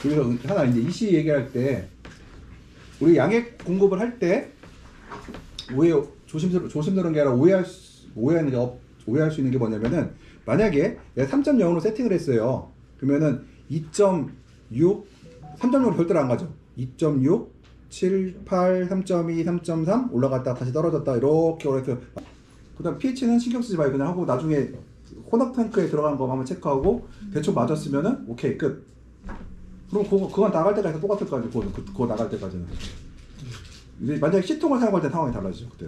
그래서 하나 이제 이씨 얘기할 때 우리 양액 공급을 할 때 조심스러운 게 아니라 오해할 수 있는 게 뭐냐면은 만약에 내가 3.0으로 세팅을 했어요. 그러면은 2.6 3.0으로 절대로 안 가죠. 2.6 7, 8, 3.2, 3.3 올라갔다 다시 떨어졌다 이렇게 오래서 그 다음 pH는 신경 쓰지 말고 그냥 하고 나중에 혼합 탱크에 들어간 거 한번 체크하고 대충 맞았으면은 오케이 끝. 그럼 그건 나갈 때까지 똑같을 거 아니에요. 그거 나갈 때까지는. 이제 만약에 C통을 사용할 때 상황이 달라지죠. 그때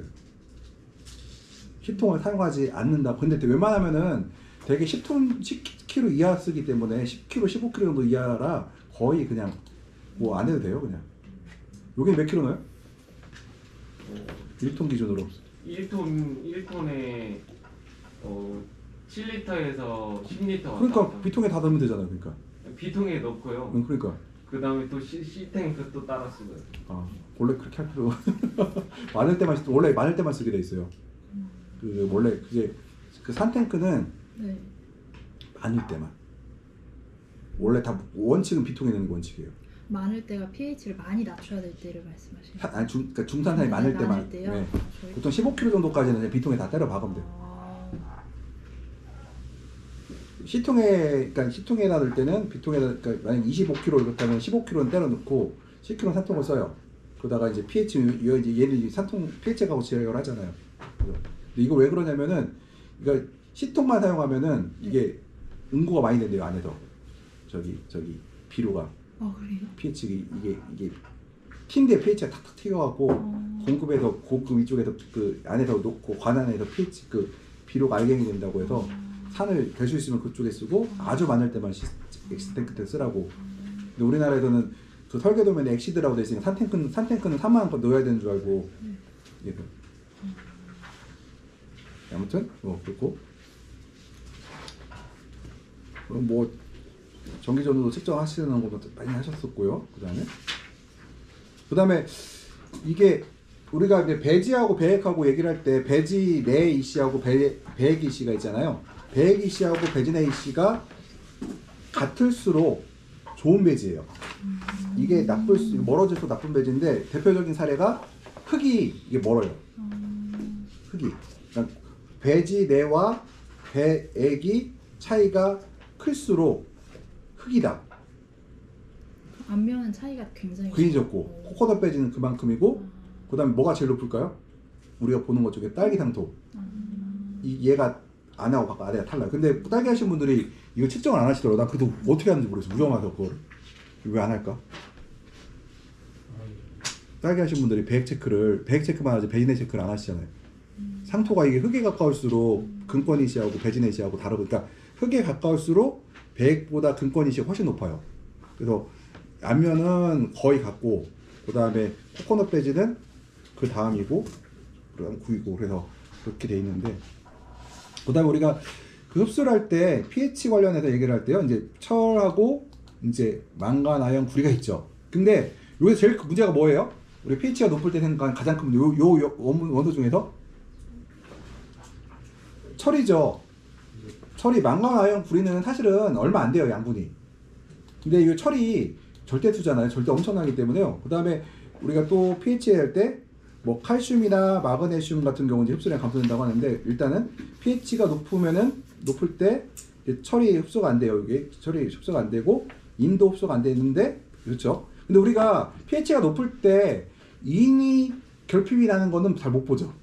C통을 사용하지 않는다. 근데 웬만하면은 되게 10kg 이하 쓰기 때문에 10kg, 15kg 정도 이하라 거의 그냥 뭐 안 해도 돼요. 그냥. 여기 몇 킬로 넣어요? 1톤 기준으로. 1톤에 7리터에서 10리터. 그러니까 B통에 다 넣으면 되잖아요. 그러니까. B통에 넣고요. 그러니까. 그 다음에 또 C탱크 또 따라 쓰고요. 아, 원래 그렇게 할 필요. 원래 많을 때만 쓰게 돼 있어요. 그 원래 그게 그 산탱크는 네. 많을 때만. 원래 다 원칙은 B통에 넣는 게 원칙이에요. 많을 때가 pH를 많이 낮춰야 될 때를 말씀하시는 거예요? 아니 그러니까 중산산이 많을 때만. 많을 때요? 네. 저희... 보통 15kg 정도까지는 B통에 다 때려 박으면 돼요. C통에다 넣을 때는 B통에다 그러니까 만약 25kg 그렇다면 15kg는 때려 넣고 10kg는 산통을 써요. 그러다가 이제 pH 얘는 산통 pH하고 제어를 하잖아요. 근데 이거 왜 그러냐면은 그러니까 C통만 사용하면은 이게 응고가 많이 된대요 안에서 저기 비료가. 아 그래요? pH 이게 튄데 pH가 탁탁 튀어갖고 공급에서 고급 이쪽에서 그 안에서 놓고 관 안에서 pH 그 비료가 알갱이 된다고 해서 산을 될 수 있으면 그쪽에 쓰고 아주 많을 때만 엑스탱크 때 쓰라고. 근데 우리나라에서는 그 설계도면에 엑시드라고 돼 있으니까 산탱크는 3만 원 넣어야 되는 줄 알고 얘도. 아무튼 그렇고 그럼 뭐 전기전도도 측정하시는 것도 많이 하셨었고요. 그 다음에 이게 우리가 이제 배지하고 배액하고 얘기를 할 때 배지 내 이씨하고 배액 이씨가 있잖아요. 배액 이씨하고 배지 내 이씨가 같을수록 좋은 배지예요. 이게 멀어질수록 나쁜 배지인데 대표적인 사례가 흙이 이게 멀어요. 흙이 그러니까 배지 내와 배액이 차이가 클수록 흙이다. 앞면은 차이가 굉장히 적고 코코넛 배지는 그만큼이고 그 다음에 뭐가 제일 높을까요? 우리가 보는 것 중에 딸기 상토. 얘가 안하고 바깥 아래가 달라요. 근데 딸기 하시는 분들이 이거 측정을 안 하시더라고요. 난 그래도 어떻게 하는지 모르겠어. 위험해서 그거를. 왜 안 할까? 딸기 하시는 분들이 배액 체크만 하지 배지내 체크를 안 하시잖아요. 상토가 이게 흙에 가까울수록 근권이시하고 배지내시하고 다르고 그러니까 흙에 가까울수록 배액보다 근권이시가 훨씬 높아요. 그래서 앞면은 거의 같고 그 다음에 코코넛 배지는 그 다음이고 그 다음 9이고 그래서 그렇게 돼 있는데 그 다음에 우리가 그 흡수를 할 때 pH 관련해서 얘기를 할 때요 이제 철하고 이제 망간, 아연, 구리가 있죠. 근데 여기서 제일 큰 문제가 뭐예요? 우리 pH가 높을 때 생각하는 가장 큰 문제 요 원소 중에서 철이죠. 철이 망간, 아연, 구리는 사실은 얼마 안 돼요 양분이. 근데 이 철이 절대수잖아요. 절대 엄청나기 때문에요. 그 다음에 우리가 또 pH 할 때 뭐 칼슘이나 마그네슘 같은 경우는 흡수량이 감소된다고 하는데 일단은 pH가 높을 때 철이 흡수가 안 돼요. 이게 철이 흡수가 안 되고 인도 흡수가 안 되는데 그렇죠. 근데 우리가 pH가 높을 때 인이 결핍이 나는 거는 잘 못 보죠.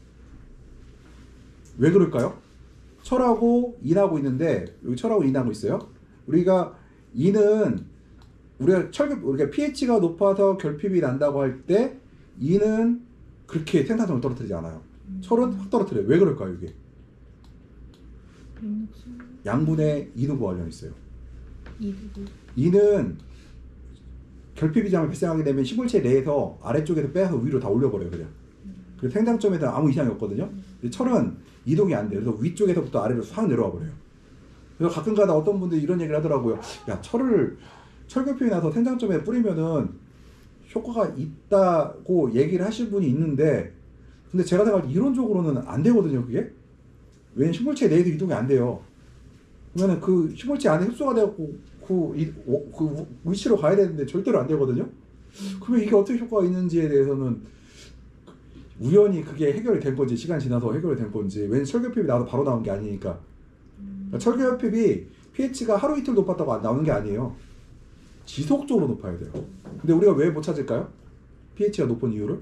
왜 그럴까요? 철하고 인하고 있는데 여기 철하고 인하고 있어요. 우리가 인은 우리가 pH가 높아서 결핍이 난다고 할 때 인은 그렇게 생산성을 떨어뜨리지 않아요. 철은 확 떨어뜨려요. 왜 그럴까요, 이게? 양분의 이누부 관련이 있어요. 이는 결핍 이상이 발생하게 되면 식물체 내에서 아래쪽에서 빼서 위로 다 올려버려요, 그냥. 그래서 생장점에서 아무 이상이 없거든요. 근데 철은 이동이 안 돼요. 그래서 위쪽에서부터 아래로 싹 내려와 버려요. 그래서 가끔가다 어떤 분들이 이런 얘기를 하더라고요. 야, 철 결핍이 나서 생장점에 뿌리면은 효과가 있다고 얘기를 하실 분이 있는데 근데 제가 생각할 때 이론적으로는 안 되거든요, 그게. 왜냐면 식물체 내에도 이동이 안 돼요. 그러면은 그 식물체 안에 흡수가 되고 그 위치로 가야 되는데 절대로 안 되거든요. 그러면 이게 어떻게 효과가 있는지에 대해서는 우연히 그게 해결이 된 건지 시간 지나서 해결이 된 건지, 왜냐면 철결핍이 나와도 바로 나온 게 아니니까. 그러니까 철결핍이 pH가 하루 이틀 높았다고 안 나오는 게 아니에요. 지속적으로 높아야 돼요. 근데 우리가 왜 못 찾을까요? pH가 높은 이유를?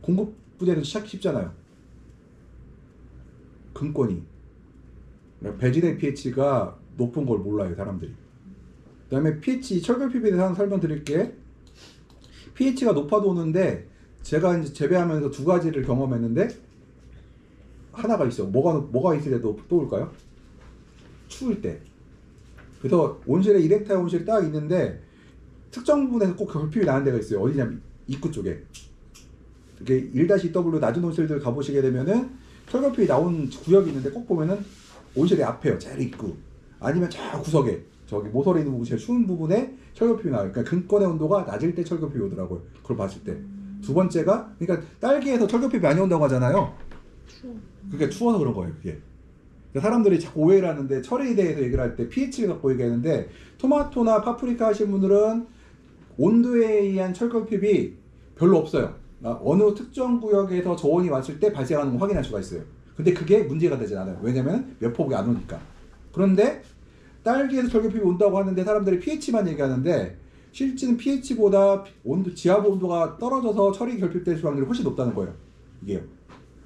공급 부대는 시작이 쉽잖아요. 금권이. 그러니까 배지된 pH가 높은 걸 몰라요, 사람들이. 그 다음에 pH, 철결핍에 대해서 설명드릴게. pH가 높아도 오는데, 제가 이제 재배하면서 두 가지를 경험했는데, 하나가 있어. 뭐가 있을 때도 또 올까요? 추울 때. 그래서 온실에 이렉타일 온실이 딱 있는데, 특정 부분에서 꼭 결핍이 나는 데가 있어요. 어디냐면, 입구 쪽에. 이렇게 1-W 낮은 온실들 가보시게 되면은, 철결핍이 나온 구역이 있는데, 꼭 보면은, 온실의 앞에요. 제일 입구. 아니면 저 구석에. 저기 모서리 있는 부분, 제일 추운 부분에 철결핍이 나와요. 그러니까 근권의 온도가 낮을 때 철결핍이 오더라고요. 그걸 봤을 때. 두 번째가, 그러니까 딸기에서 철결핍이 많이 온다고 하잖아요. 그게 추워서 그런 거예요, 그게. 그러니까 사람들이 자꾸 오해를 하는데, 철에 대해서 얘기를 할 때 pH를 갖고 얘기하는데, 토마토나 파프리카 하신 분들은 온도에 의한 철결핍이 별로 없어요. 어느 특정 구역에서 저온이 왔을 때 발생하는 거 확인할 수가 있어요. 근데 그게 문제가 되지 않아요. 왜냐면 몇 폭이 안 오니까. 그런데 딸기에서 철결핍이 온다고 하는데 사람들이 pH만 얘기하는데, 실제는 pH보다 지하부 온도가 떨어져서 철이 결핍될 확률이 훨씬 높다는 거예요. 이게요.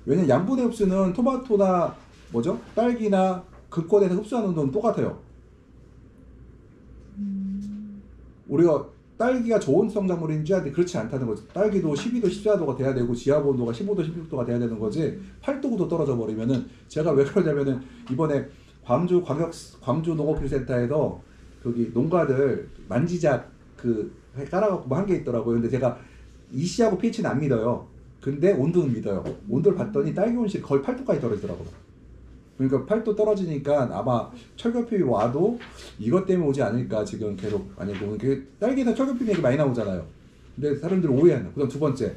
왜냐면 양분의 흡수는 토마토나 딸기나 극권에서 흡수하는 온도는 똑같아요. 우리가 딸기가 좋은 성장물인지 하는데 그렇지 않다는 거죠. 딸기도 12도, 14도가 돼야 되고 지하부 온도가 15도, 16도가 돼야 되는 거지 8도, 9도 떨어져 버리면은, 제가 왜 그러냐면은 이번에 광주 농업기술센터에서 거기 농가들 만지작 깔아갖고 한 게 있더라고요. 근데 제가 EC하고 pH는 안 믿어요. 근데 온도는 믿어요. 온도를 봤더니 딸기 온실이 거의 8도까지 떨어지더라고요. 그러니까 8도 떨어지니까 아마 철결핍이 와도 이것 때문에 오지 않을까 지금 계속 많이 보는 게, 딸기에서 철결핍 얘기 많이 나오잖아요. 근데 사람들이 오해하는. 그다음 두 번째,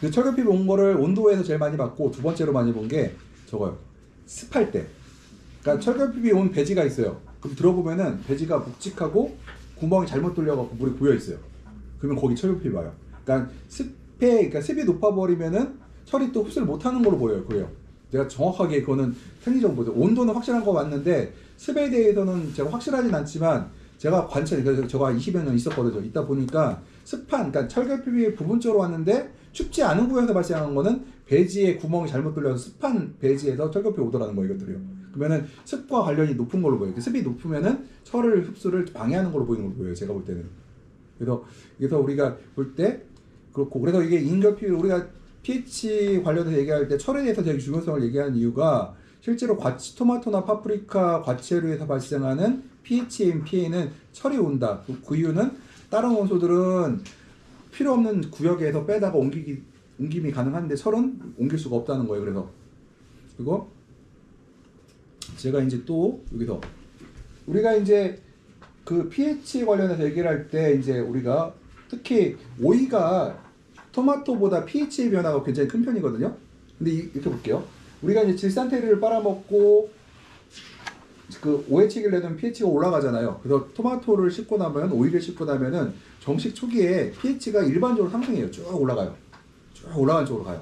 그 철결핍 온 거를 온도에서 제일 많이 봤고, 두 번째로 많이 본 게 저거요. 습할 때. 그러니까 철결핍이 온 배지가 있어요. 그럼 들어보면은 배지가 묵직하고 구멍이 잘못 뚫려갖고 물이 고여 있어요. 그러면 거기 철결핍이 와요. 그러니까 습이 높아버리면은 철이 또 흡수를 못하는 걸로 보여요. 그래요. 제가 정확하게 그거는 생리적 보죠. 온도는 확실한 거 맞는데 습에 대해서는 제가 확실하진 않지만, 제가 그래서 제가 20여 년 있었거든요. 있다 보니까 그러니까 철결핍이 부분적으로 왔는데 춥지 않은 구역에서 발생하는 거는 배지에 구멍이 잘못 뚫려서 습한 배지에서 철결핍이 오더라는 거, 이것들이요. 그러면은 습과 관련이 높은 걸로 보여요. 습이 높으면은 철을 흡수를 방해하는 걸로 보이는 걸로 보여요. 제가 볼 때는. 그래서 우리가 볼 때 그렇고, 그래서 이게 인결핍, 우리가 pH 관련해서 얘기할 때 철에 대해서 되게 중요성을 얘기하는 이유가, 실제로 토마토나 파프리카 과채류에서 발생하는 pH인 피해는 철이 온다. 그 이유는 다른 원소들은 필요 없는 구역에서 빼다가 옮김이 가능한데 철은 옮길 수가 없다는 거예요. 그래서 그리고 제가 이제 또 여기서 우리가 이제 그 pH 관련해서 얘기를 할 때, 이제 우리가 특히 오이가 토마토보다 pH 변화가 굉장히 큰 편이거든요. 근데 이렇게 볼게요. 우리가 이제 질산테리를 빨아먹고 그 OH를 내면 pH가 올라가잖아요. 그래서 토마토를 씹고 나면, 오이를 씹고 나면은 정식 초기에 pH가 일반적으로 상승해요. 쭉 올라가요. 쭉 올라가는 쪽으로 가요.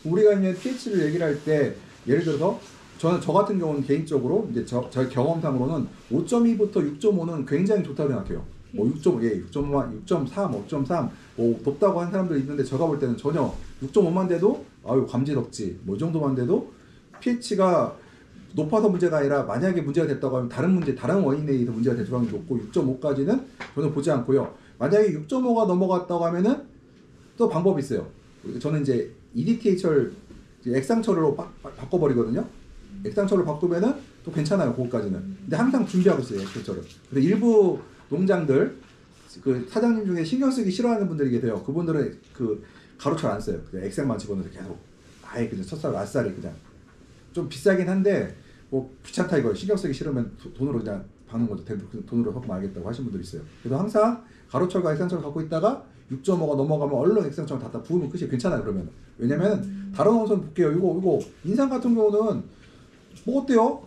우리가 이제 pH를 얘기를 할 때, 예를 들어서 저 같은 경우는 개인적으로 이제 저희 경험상으로는 5.2부터 6.5는 굉장히 좋다고 생각해요. 뭐 6.5, 6.3, 5.3, 뭐 높다고 하는 사람들이 있는데, 제가 볼 때는 전혀 6.5만 돼도 아유 감지 덥지, 뭐 이 정도만 돼도 pH가 높아서 문제가 아니라, 만약에 문제가 됐다고 하면 다른 원인에 의해서 문제가 될 확률이 높고, 6.5까지는 저는 보지 않고요. 만약에 6.5가 넘어갔다고 하면은 또 방법이 있어요. 저는 이제 EDTA 액상철로 바꿔버리거든요. 액상철로 바꾸면은 또 괜찮아요. 그거까지는. 근데 항상 준비하고 있어요. 액상철을. 근데 일부 농장들 그 사장님 중에 신경 쓰기 싫어하는 분들이 계세요. 그분들은 그 가로철 안 써요. 그냥 액상만 집어넣어서 계속 아예 그냥 첫살 아싸리 그냥. 좀 비싸긴 한데 뭐 귀찮다 이거, 신경 쓰기 싫으면 돈으로 그냥 박는 거죠. 돈으로 섞으면 알겠다고 하신 분들이 있어요. 그래서 항상 가로철과 액상철을 갖고 있다가 6.5가 넘어가면 얼른 액상철 다 부으면 끝이 괜찮아요. 그러면. 왜냐면 다른 원소는 볼게요. 이거 인삼 같은 경우는 뭐 어때요?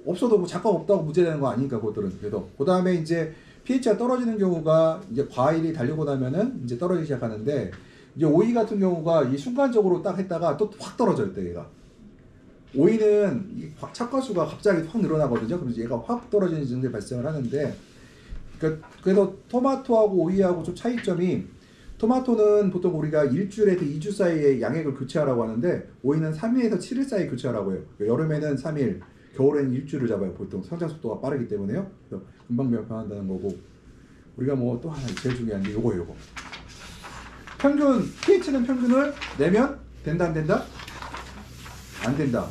없어도 뭐 작가 없다고 문제되는 거 아니니까 그것들은. 그래서 그 다음에 이제 pH가 떨어지는 경우가 이제 과일이 달리고 나면은 이제 떨어지기 시작하는데 이제 오이 같은 경우가 이 순간적으로 딱 했다가 또 확 떨어져요, 또 얘가. 오이는 이 착과수가 갑자기 확 늘어나거든요. 그래서 얘가 확 떨어지는 증상이 발생을 하는데, 그래서 토마토하고 오이하고 좀 차이점이, 토마토는 보통 우리가 일주일에서 2주 사이에 양액을 교체하라고 하는데 오이는 3일에서 7일 사이에 교체하라고 해요. 여름에는 3일, 겨울에는 일주일을 잡아요. 보통 성장 속도가 빠르기 때문에요. 그래서 금방 변화한다는 거고, 우리가 뭐 또 하나 제일 중요한 게 요거. 평균, pH는 평균을 내면 된다 안 된다? 안 된다.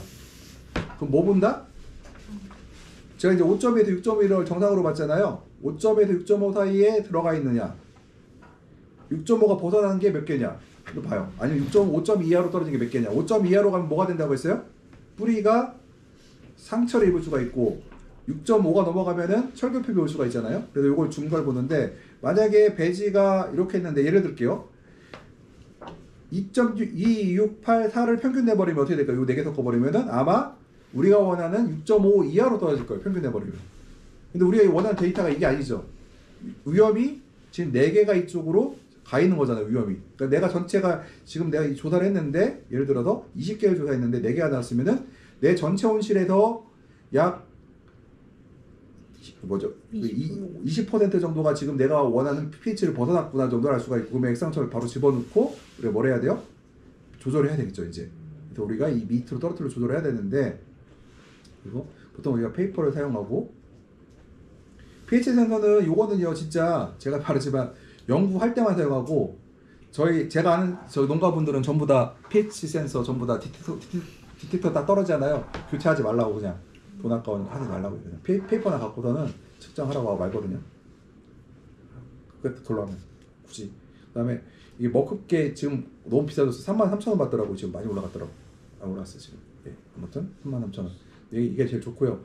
그럼 뭐 본다? 제가 이제 5.2에서 6.1을 정상으로 봤잖아요. 5.2에서 6.5 사이에 들어가 있느냐, 6.5가 벗어나는 게 몇 개냐 이거 봐요. 아니면 5.2 이하로 떨어진 게 몇 개냐. 5.2 이하로 가면 뭐가 된다고 했어요? 뿌리가 상처를 입을 수가 있고, 6.5가 넘어가면은 철교핍이 올 수가 있잖아요. 그래서 이걸 중걸 보는데, 만약에 배지가 이렇게 했는데, 예를 들게요. 2.2684를 평균 내버리면 어떻게 될까요? 이 4개 섞어버리면은 아마 우리가 원하는 6.5 이하로 떨어질 거예요. 평균 내버리면. 근데 우리가 원하는 데이터가 이게 아니죠. 위험이 지금 4개가 이쪽으로 가 있는 거잖아요. 위험이. 그러니까 내가 전체가 지금 내가 이 조사를 했는데, 예를 들어서 20개를 조사했는데 4개가 나왔으면은 내 전체 온실에서 약 20% 정도가 지금 내가 원하는 pH를 벗어났구나 정도를 알 수가 있고, 그러면 액상처를 바로 집어넣고 우리가 뭘 해야 돼요? 조절을 해야 되겠죠, 이제. 그래서 우리가 이 밑으로 떨어뜨려 조절을 해야 되는데, 그리고 보통 우리가 페이퍼를 사용하고, pH 센서는 요거는요 진짜 제가 말했지만 연구할 때만 사용하고, 제가 아는 저 농가분들은 전부 다 pH 센서 전부 다 디텍터 딱 떨어지잖아요. 교체하지 말라고, 그냥 돈 아까운 하지 말라고 그냥 페이퍼나 갖고서는 측정하라고 하고 말거든요. 그때 돌아오면 굳이. 그다음에 이게 먹흡계 지금 너무 비싸져서 33,000원 받더라고. 지금 많이 올라갔더라고. 올랐어 지금. 예, 아무튼 33,000원. 이게 제일 좋고요.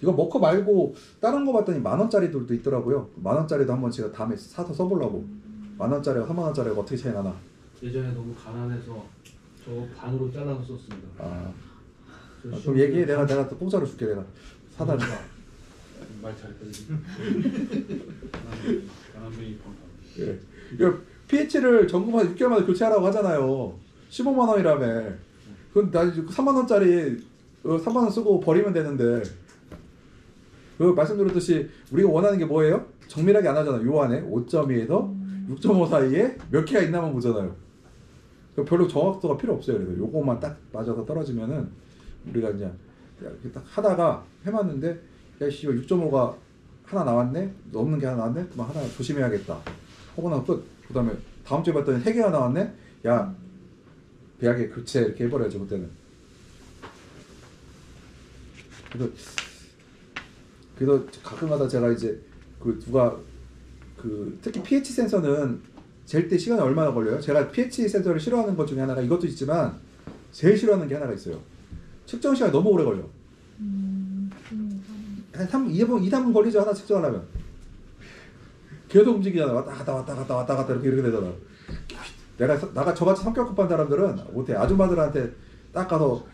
이거 먹컵 말고 다른 거 봤더니 10,000원짜리들도 있더라고요. 10,000원짜리도 한번 제가 다음에 사서 써보려고. 10,000원짜리가 30,000원짜리가 어떻게 차이 나나. 예전에 너무 가난해서 저 반으로 잘라서 썼습니다. 그럼 얘기해. 내가 또 공짜로 줄게. 내가 사다 줘. 말 잘했거든요. 가난뱅이 펑. 예. 이거 pH를 전국마다 6개월마다 교체하라고 하잖아요. 15만 원이라며. 그건 나 3만 원짜리 3만 원 쓰고 버리면 되는데. 그 말씀드렸듯이 우리가 원하는 게 뭐예요? 정밀하게 안 하잖아요. 요 안에 5.2에서 6.5 사이에 몇 개가 있나만 보잖아요. 별로 정확도가 필요 없어요. 그래서 요것만 딱 맞아서 떨어지면은 우리가 이제 딱 하다가 해봤는데, 야 씨 6.5가 하나 나왔네, 넘는 게 하나 나왔네, 그럼 하나 조심해야겠다 하고 나서 끝. 그 다음에 다음 주에 봤더니 3개가 나왔네, 야 배약에 교체 이렇게 해버려야죠 그때는. 그래서 가끔가다 제가 이제 특히 pH 센서는 잴 때 시간이 얼마나 걸려요? 제가 pH 센서를 싫어하는 것 중에 하나가 이것도 있지만, 제일 싫어하는 게 하나가 있어요. 측정 시간이 너무 오래 걸려. 한 2, 3분 걸리죠, 하나 측정하려면. 계속 움직이잖아. 왔다 갔다 이렇게 되잖아. 내가 저같이 성격 급한 사람들은 못해. 아줌마들한테 딱 가서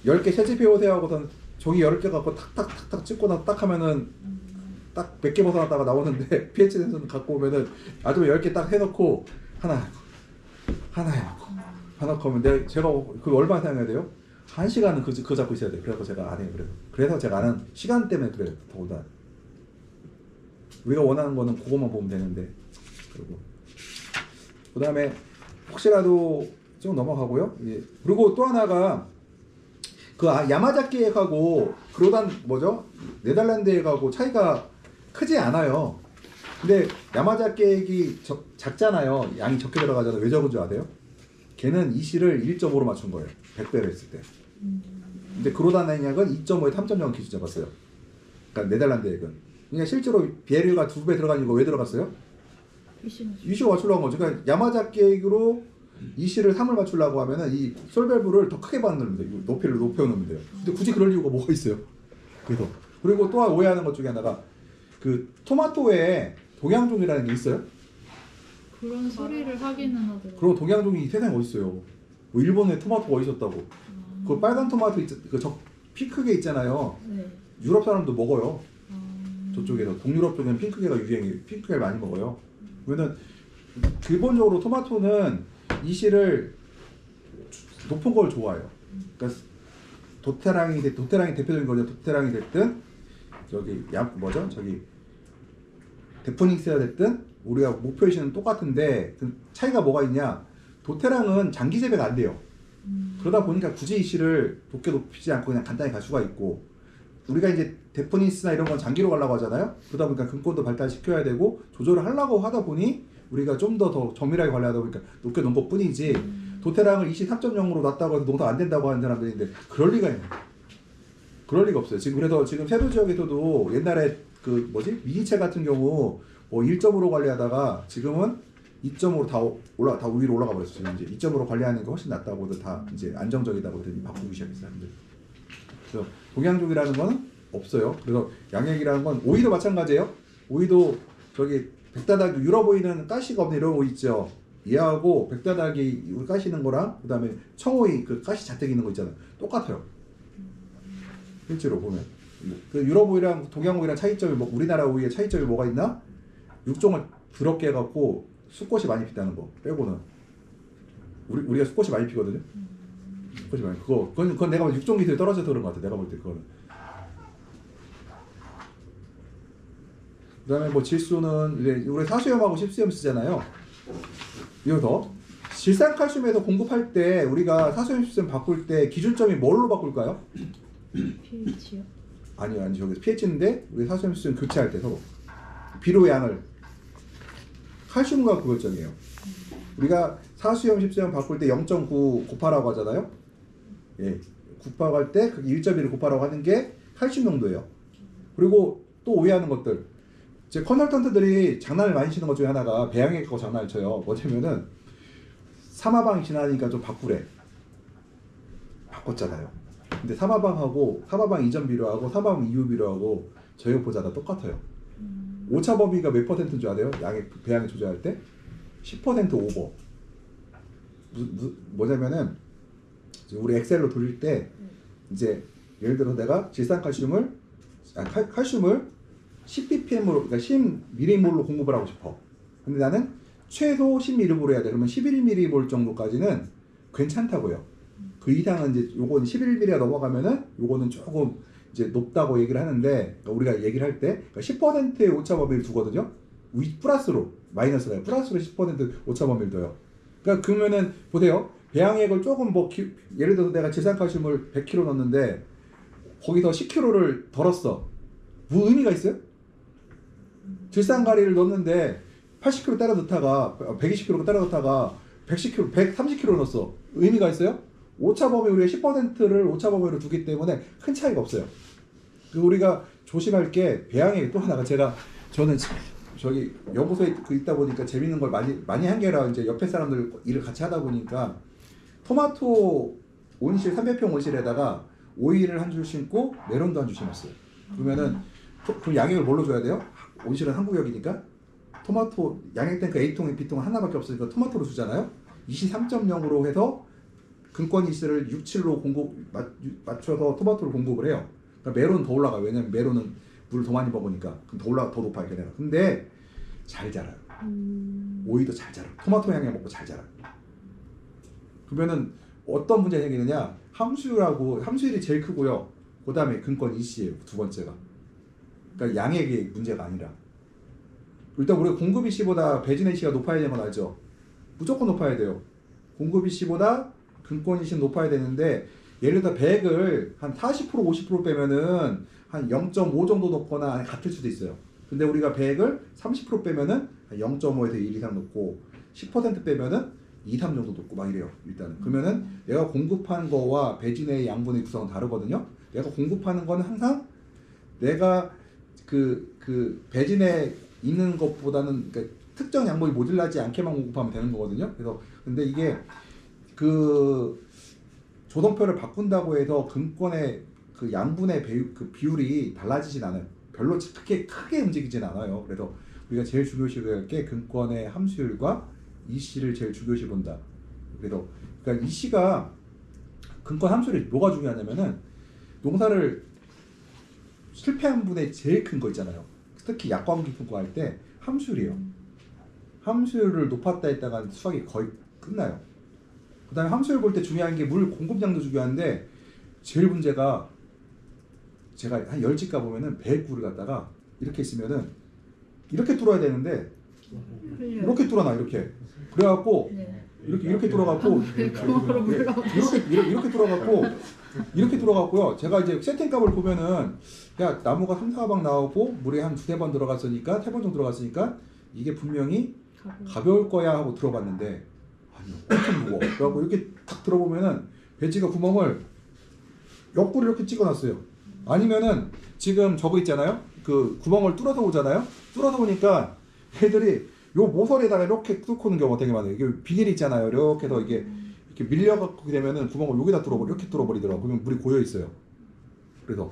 10개 채집해 오세요 하고선 종이 10개 갖고 탁탁탁탁 찍고 나서 딱 하면은 딱 몇 개 벗어났다가 나오는데, pH 센서는 갖고 오면은 아줌마 10개 딱 해놓고 하나 해놓고 하면 제가 그 얼마나 사용해야 돼요? 1시간은 그거 잡고 있어야 돼요. 그래서 제가 안 해요. 그래서 제가 안 하는 시간 때문에 그래요. 더구나 우리가 원하는 거는 그것만 보면 되는데. 그 다음에 혹시라도 좀 넘어가고요. 그리고 또 하나가 야마자키 액하고 그로단 네덜란드 액하고 차이가 크지 않아요. 근데 야마자키 액이 작잖아요. 양이 적게 들어가잖아요. 왜 적은 줄 아세요? 걔는 이시를 1.5로 맞춘 거예요. 100배를 했을 때. 근데 그로단 액은 2.5에 3.0 기준 잡았어요. 그러니까 네덜란드 액은. 그러니까 실제로 비에르가 2배 들어가는 거 왜 들어갔어요? 이시가 맞추려고 한 거죠. 그러니까 야마자키 액으로 이시를 3을 맞추려고 하면은 이 솔밸브를 더 크게 받는 돼요. 높이를 높여놓으면 돼요. 근데 굳이 그럴 이유가 뭐가 있어요? 그리고 또 오해하는 것 중에 하나가 토마토에 동양종이라는 게 있어요? 그런 소리를 하기는 하더라고요. 그런 동양종이 세상에 어디 있어요? 뭐 일본에 토마토가 어디 있었다고? 그 빨간 토마토 핑크계 있잖아요. 네. 유럽 사람도 먹어요. 어... 저쪽에서 동유럽 쪽에는 핑크계가 유행이에요. 핑크계를 많이 먹어요. 그러면 기본적으로 토마토는 이씨를 높은 걸 좋아해요. 그러니까 도테랑이 대표적인 거죠. 도테랑이 됐든 저기 뭐죠? 저기 데포닉스가 됐든 우리가 목표 이씨는 똑같은데 그 차이가 뭐가 있냐? 도테랑은 장기 재배가 안 돼요. 그러다 보니까 굳이 이씨를 높게 높이지 않고 그냥 간단히 갈 수가 있고, 우리가 이제 데포니스나 이런 건 장기로 가려고 하잖아요. 그러다 보니까 근권도 발달시켜야 되고 조절을 하려고 하다 보니 우리가 좀 더 정밀하게 관리하다 보니까 높게 놓은 것 뿐이지, 도테랑을 23.0으로 놨다고 해서 농사 안 된다고 하는 사람들인데 그럴 리가 있나요? 그럴 리가 없어요. 지금 그래서 지금 세부 지역에서도 옛날에 그 뭐지 미니체 같은 경우 뭐 1점으로 관리하다가 지금은 2점으로 다 위로 올라가 버렸어요. 지금 이제 2점으로 관리하는 게 훨씬 낫다고도 다 이제 안정적이다고 바꾸기 시작했어요. 사람들. 그래서 동양족이라는 건 없어요. 그래서 양액이라는 건 오이도 마찬가지예요. 오이도 저기 백다닥 유럽 오이는 가시가 없는 이런 오이 있죠. 얘하고 백다닥이 우리 까시는 거랑 그다음에 청오이 그 가시 자택 있는 거 있잖아요. 똑같아요. 실제로 보면 그 유럽 오이랑 동양 오이랑 차이점이 뭐 우리나라 오이의 차이점이 뭐가 있나? 육종을 더럽게 해갖고 수꽃이 많이 피다는 거 빼고는 우리가 수꽃이 많이 피거든요. 수꽃이 많이 그건 내가 볼 때 육종 기술이 떨어져서 그런 것 같아. 내가 볼 때 그거는. 그다음에 뭐 질소는 이제 우리 사수염하고 십수염 쓰잖아요. 이어서 질산칼슘에서 공급할 때 우리가 사수염 십수염 바꿀 때 기준점이 뭘로 바꿀까요? pH요? 아니요 저기 pH인데 우리 사수염 십수염 교체할 때 서로 비료 양을 칼슘과 그걸점이에요. 우리가 사수염 십수염 바꿀 때 0.9 곱하라고 하잖아요. 예, 곱하할 때 그 1.1을 곱하라고 하는 게 칼슘 농도예요. 그리고 또 오해하는 것들. 제 컨설턴트들이 장난을 많이 치는 것 중에 하나가 배양액 갖고 장난을 쳐요. 뭐냐면은 사마방이 지나니까 좀 바꾸래. 바꿨잖아요. 근데 사마방 이전 비료하고 사마방 이후 비료하고 저희 보자 다 똑같아요. 오차 범위가 몇 퍼센트인 줄 아세요? 배양액 조절할 때 10% 오버. 뭐냐면은 우리 엑셀로 돌릴 때 이제 예를 들어서 내가 질산칼슘을 칼슘을 10ppm으로 그러니까 10mm몰로 공급을 하고 싶어. 근데 나는 최소 10mm몰 해야 돼. 그러면 11mm몰 정도까지는 괜찮다고요. 그 이상은 이제 요건 11ml가 넘어가면은 요거는 조금 이제 높다고 얘기를 하는데, 그러니까 우리가 얘기를 할 때 그러니까 10%의 오차 범위를 두거든요. 플러스로 마이너스가 플러스로 10% 오차 범위를 둬요. 그러니까 그러면은 보세요. 배양액을 조금 뭐 예를 들어서 내가 질산칼슘을 100kg 넣었는데 거기서 10kg를 덜었어. 뭐 의미가 있어요? 질산가리를 넣었는데 80kg 따라 넣다가 120kg 따라 넣다가 110kg, 130kg 넣었어. 의미가 있어요? 오차 범위 우리가 10%를 오차 범위로 두기 때문에 큰 차이가 없어요. 우리가 조심할 게 배양액 또 하나가 저는 저기 연구소에 있다 보니까 재밌는 걸 많이 한 게라 이제 옆에 사람들 일을 같이 하다 보니까 토마토 온실 300평 온실에다가 오이를 한 줄 심고 메론도 한 줄 심었어요. 그러면은 그럼 양액을 뭘로 줘야 돼요? 온실은 한국역이니까 토마토 양액 탱크 A통, B통 하나밖에 없으니까 토마토로 주잖아요. 23.0으로 해서 근권 이스를 67로 맞춰서 토마토를 공급을 해요. 그러니까 메론은 더 올라가요. 왜냐면 메론은 물을 더 많이 먹으니까 더 높아요. 걔네가. 근데 잘 자라요. 오이도 잘 자라요. 토마토 향에 먹고 잘 자라요. 그러면은 어떤 문제가 생기느냐? 함수율이 제일 크고요. 그 다음에 근권 이씨예요. 두 번째가. 그러니까 양액의 문제가 아니라. 일단 우리가 공급 이씨보다 배진 이씨가 높아야 되는 건 알죠? 무조건 높아야 돼요. 공급 이씨보다 근권 이씨는 높아야 되는데, 예를 들어 100을 한 40% 50% 빼면은 한 0.5 정도 높거나 같을 수도 있어요. 근데 우리가 100을 30% 빼면은 0.5에서 1 이상 높고 10% 빼면은 2, 3 정도 높고 막 이래요. 일단은. 그러면은 내가 공급한 거와 배진의 양분의 구성은 다르거든요. 내가 공급하는 거는 항상 내가 그 배진에 있는 것보다는 그러니까 특정 양분이 모자라지 않게만 공급하면 되는 거거든요. 그래서 근데 이게 그 조동표를 바꾼다고 해서 근권의 그 양분의 그 비율이 달라지진 않아요. 별로 크게 움직이진 않아요. 그래서 우리가 제일 중요시할 게 근권의 함수율과 EC를 제일 중요시 본다. 그래서 그러니까 EC가 근권 함수율이 뭐가 중요하냐면은 농사를 실패한 분의 제일 큰 거 있잖아요. 특히 약광 기품과 할 때 함수율이에요. 함수율을 높았다 했다가 수확이 거의 끝나요. 그 다음에 함수율 볼 때 중요한 게 물 공급량도 중요한데 제일 문제가 제가 한 10집 가보면은 배구를 갖다가 이렇게 있으면은 이렇게 뚫어야 되는데 이렇게 뚫어놔 이렇게. 그래갖고 네. 이렇게 뚫어갖고 그거로 물러. 이렇게 뚫어갖고 이렇게 뚫어갖고요. 제가 이제 세팅값을 보면은 야 나무가 3, 4방 나오고 물이 한 2-3번 들어갔으니까 3번 정도 들어갔으니까 이게 분명히 가벼울 거야 하고 들어봤는데 아니요 엄청 무거워. 그래갖고 이렇게 탁 들어보면은 배지가 구멍을 옆구리 이렇게 찍어놨어요. 아니면은 지금 저거 있잖아요. 그 구멍을 뚫어서 오잖아요. 뚫어서 오니까 애들이 요 모서리에다가 이렇게 뚫고 오는 경우가 되게 많아요. 이게 비닐이 있잖아요. 이렇게 해서 이게 이렇게 밀려갖고 되면은 구멍을 여기다 이렇게 뚫어버리더라고요. 그러면 물이 고여 있어요. 그래서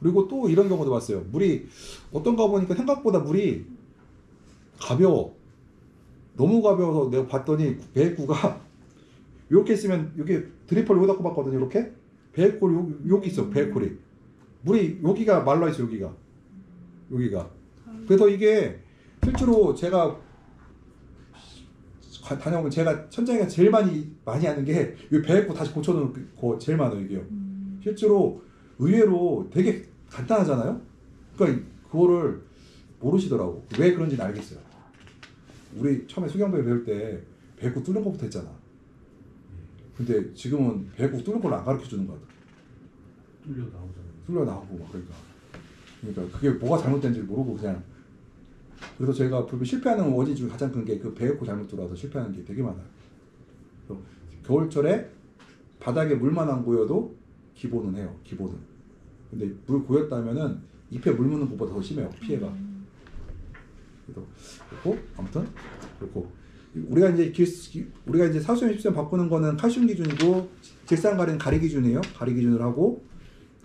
그리고 또 이런 경우도 봤어요. 물이 어떤가 보니까 생각보다 물이 가벼워. 너무 가벼워서 내가 봤더니 배구가 이렇게 있으면 여기 드리퍼를 여기다 꼽았거든요. 이렇게 배구리 여기 있어. 배구리 물이 여기가 말라 있어. 여기가. 그래서 이게 실제로 제가 다녀오면 제가 천장이가 제일 많이 하는 게 이 배구 다시 고쳐놓은 거 제일 많아요. 이게요. 실제로 의외로 되게 간단하잖아요. 그러니까 그거를 모르시더라고. 왜 그런지는 알겠어요. 우리 처음에 수경배 배울 때 배구 뚫는 것부터 했잖아. 근데 지금은 배구 뚫는 걸 안 가르쳐 주는 것 같아. 뚫려 나오고 막 그러니까 그게 뭐가 잘못된지 모르고 그냥. 그래서 저희가 실패하는 원인 중에 가장 큰 게 그 배고 잘못 들어와서 실패하는 게 되게 많아요. 겨울철에 바닥에 물만 안 고여도 기본은 해요. 기본은. 근데 물 고였다면은 잎에 물 묻는 것보다 더 심해요. 피해가. 그렇고 아무튼 그렇고 우리가 이제 사수염 십수염 바꾸는 거는 칼슘 기준이고 질산 가리는 가리 기준이에요. 가리 기준을 하고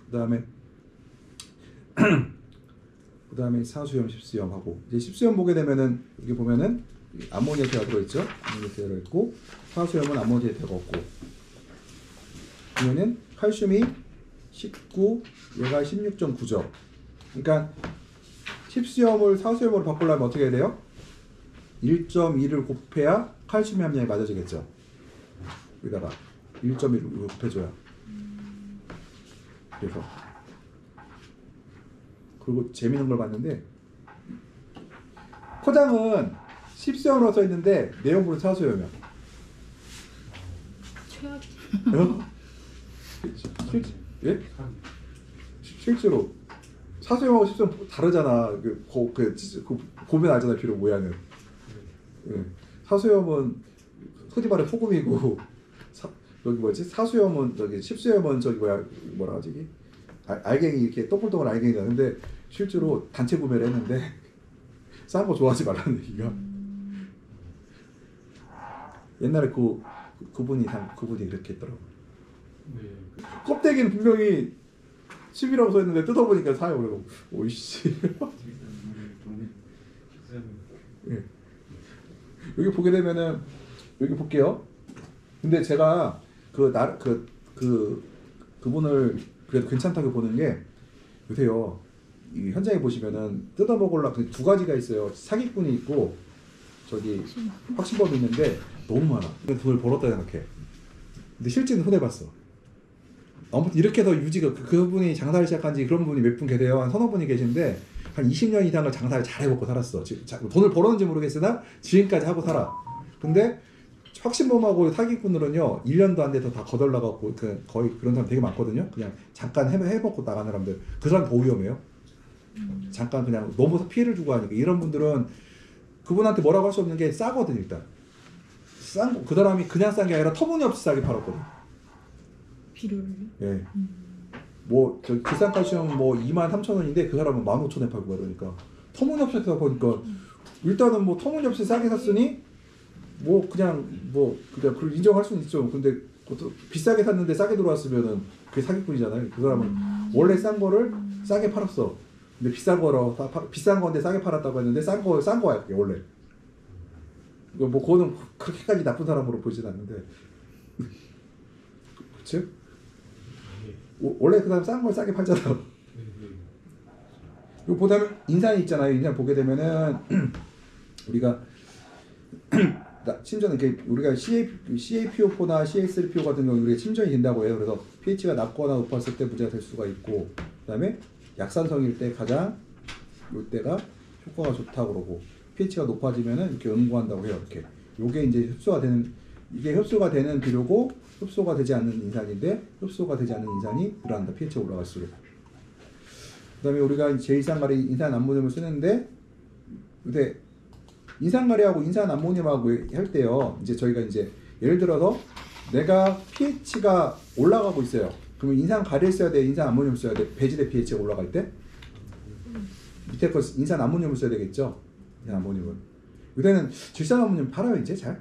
그다음에 사수염 십수염 하고 이제 십수염 보게 되면은 여기 보면은 암모니아테가 들어있죠. 암모니아테가 들어있고 사수염은 암모니아테가 없고 그러면은 칼슘이 19 얘가 16.9죠. 그러니까 십수염을 사수염으로 바꾸려면 어떻게 해야 돼요? 1.2를 곱해야 칼슘 함량이 맞아지겠죠. 여기다가 1.1을 곱해줘야. 그래서 그리고 재밌는 걸 봤는데 포장은 십수염으로 써 있는데 내용물은 사수염이야. 최악. 실제로 사수염하고 십수염 다르잖아. 보면 알잖아. 비록 모양은. 사수염은 흔히 말해 소금이고 여기 뭐지? 사수염은 십수염은 뭐라 하지? 알갱이 이렇게 동글동글 알갱이잖아. 근데 실제로 단체 구매를 했는데 싼 거 좋아하지 말라는 얘기가. 옛날에 그분이 이렇게 했더라고. 껍데기는 분명히 10이라고 써있는데 뜯어보니까 4요. 그래서 오이씨. 예. 여기 보게 되면은 여기 볼게요. 근데 제가 그분을 그래도 괜찮다고 보는 게 요새요. 이 현장에 보시면은 뜯어먹으려고 두 가지가 있어요. 사기꾼이 있고 확신범이 있는데 너무 많아. 돈을 벌었다 생각해. 근데 실제는 손해봤어. 아무튼 이렇게 해서 유지가 그분이 장사를 시작한 지 그런 분이 몇 분 계세요. 한 서너 분이 계신데 한 20년 이상을 장사를 잘 해먹고 살았어. 돈을 벌었는지 모르겠으나 지금까지 하고 살아. 근데 확신범하고 사기꾼으로는요 1년도 안 돼서 다 거덜나갖고 거의 그런 사람 되게 많거든요. 그냥 잠깐 해먹고 나가는 사람들. 그 사람 더 위험해요. 잠깐 그냥 너무 피해를 주고 하니까. 이런 분들은 그분한테 뭐라고 할 수 없는 게 싸거든. 일단 그 사람이 그냥 싼 게 아니라 터무니없이 싸게 팔았거든. 비료를. 예. 뭐 기산칼슘 23,000원인데 그 사람은 15,000원에 팔고 그러니까 터무니없이 사서 보니까 일단은 뭐 터무니없이 싸게 샀으니 그냥 그걸 인정할 수는 있죠. 근데 비싸게 샀는데 싸게 들어왔으면은 그게 사기꾼이잖아요. 그 사람은 원래 싼 거를 싸게 팔았어. 근데 비싼 건데 싸게 팔았다고 했는데 싼 거야 그게 원래. 그거는 그렇게까지 나쁜 사람으로 보이진 않는데. 그렇지? 원래 그다음 싼 걸 싸게 팔잖아. 네, 네. 이거 보다면 인산이 있잖아요. 인산 보게 되면은 우리가 침전은 이렇게 우리가 CaPO4나 CH3PO 같은 경우 우리가 침전이 된다고 해요. 그래서 pH가 낮거나 높았을 때 문제가 될 수가 있고, 그다음에 약산성일 때 가장 이때가 효과가 좋다고 그러고, pH가 높아지면은 이렇게 응고한다고 해요. 이렇게 요게 이제 흡수가 되는, 이게 흡수가 되는 비료고 흡수가 되지 않는 인산인데, 흡수가 되지 않는 인산이 늘어난다. pH가 올라갈수록. 그다음에 우리가 제2산가리 인산 암모늄을 쓰는데, 근데 인산가리하고 인산 암모늄하고 할 때요, 이제 저희가 이제 예를 들어서 내가 pH가 올라가고 있어요. 그러면 인산가리를 써야 돼, 인산 암모늄을 써야 돼? 배지대 pH가 올라갈 때 밑에 거 인산 암모늄을 써야 되겠죠. 인산 암모늄은 요새는 질산 암모늄 팔아요 이제 잘?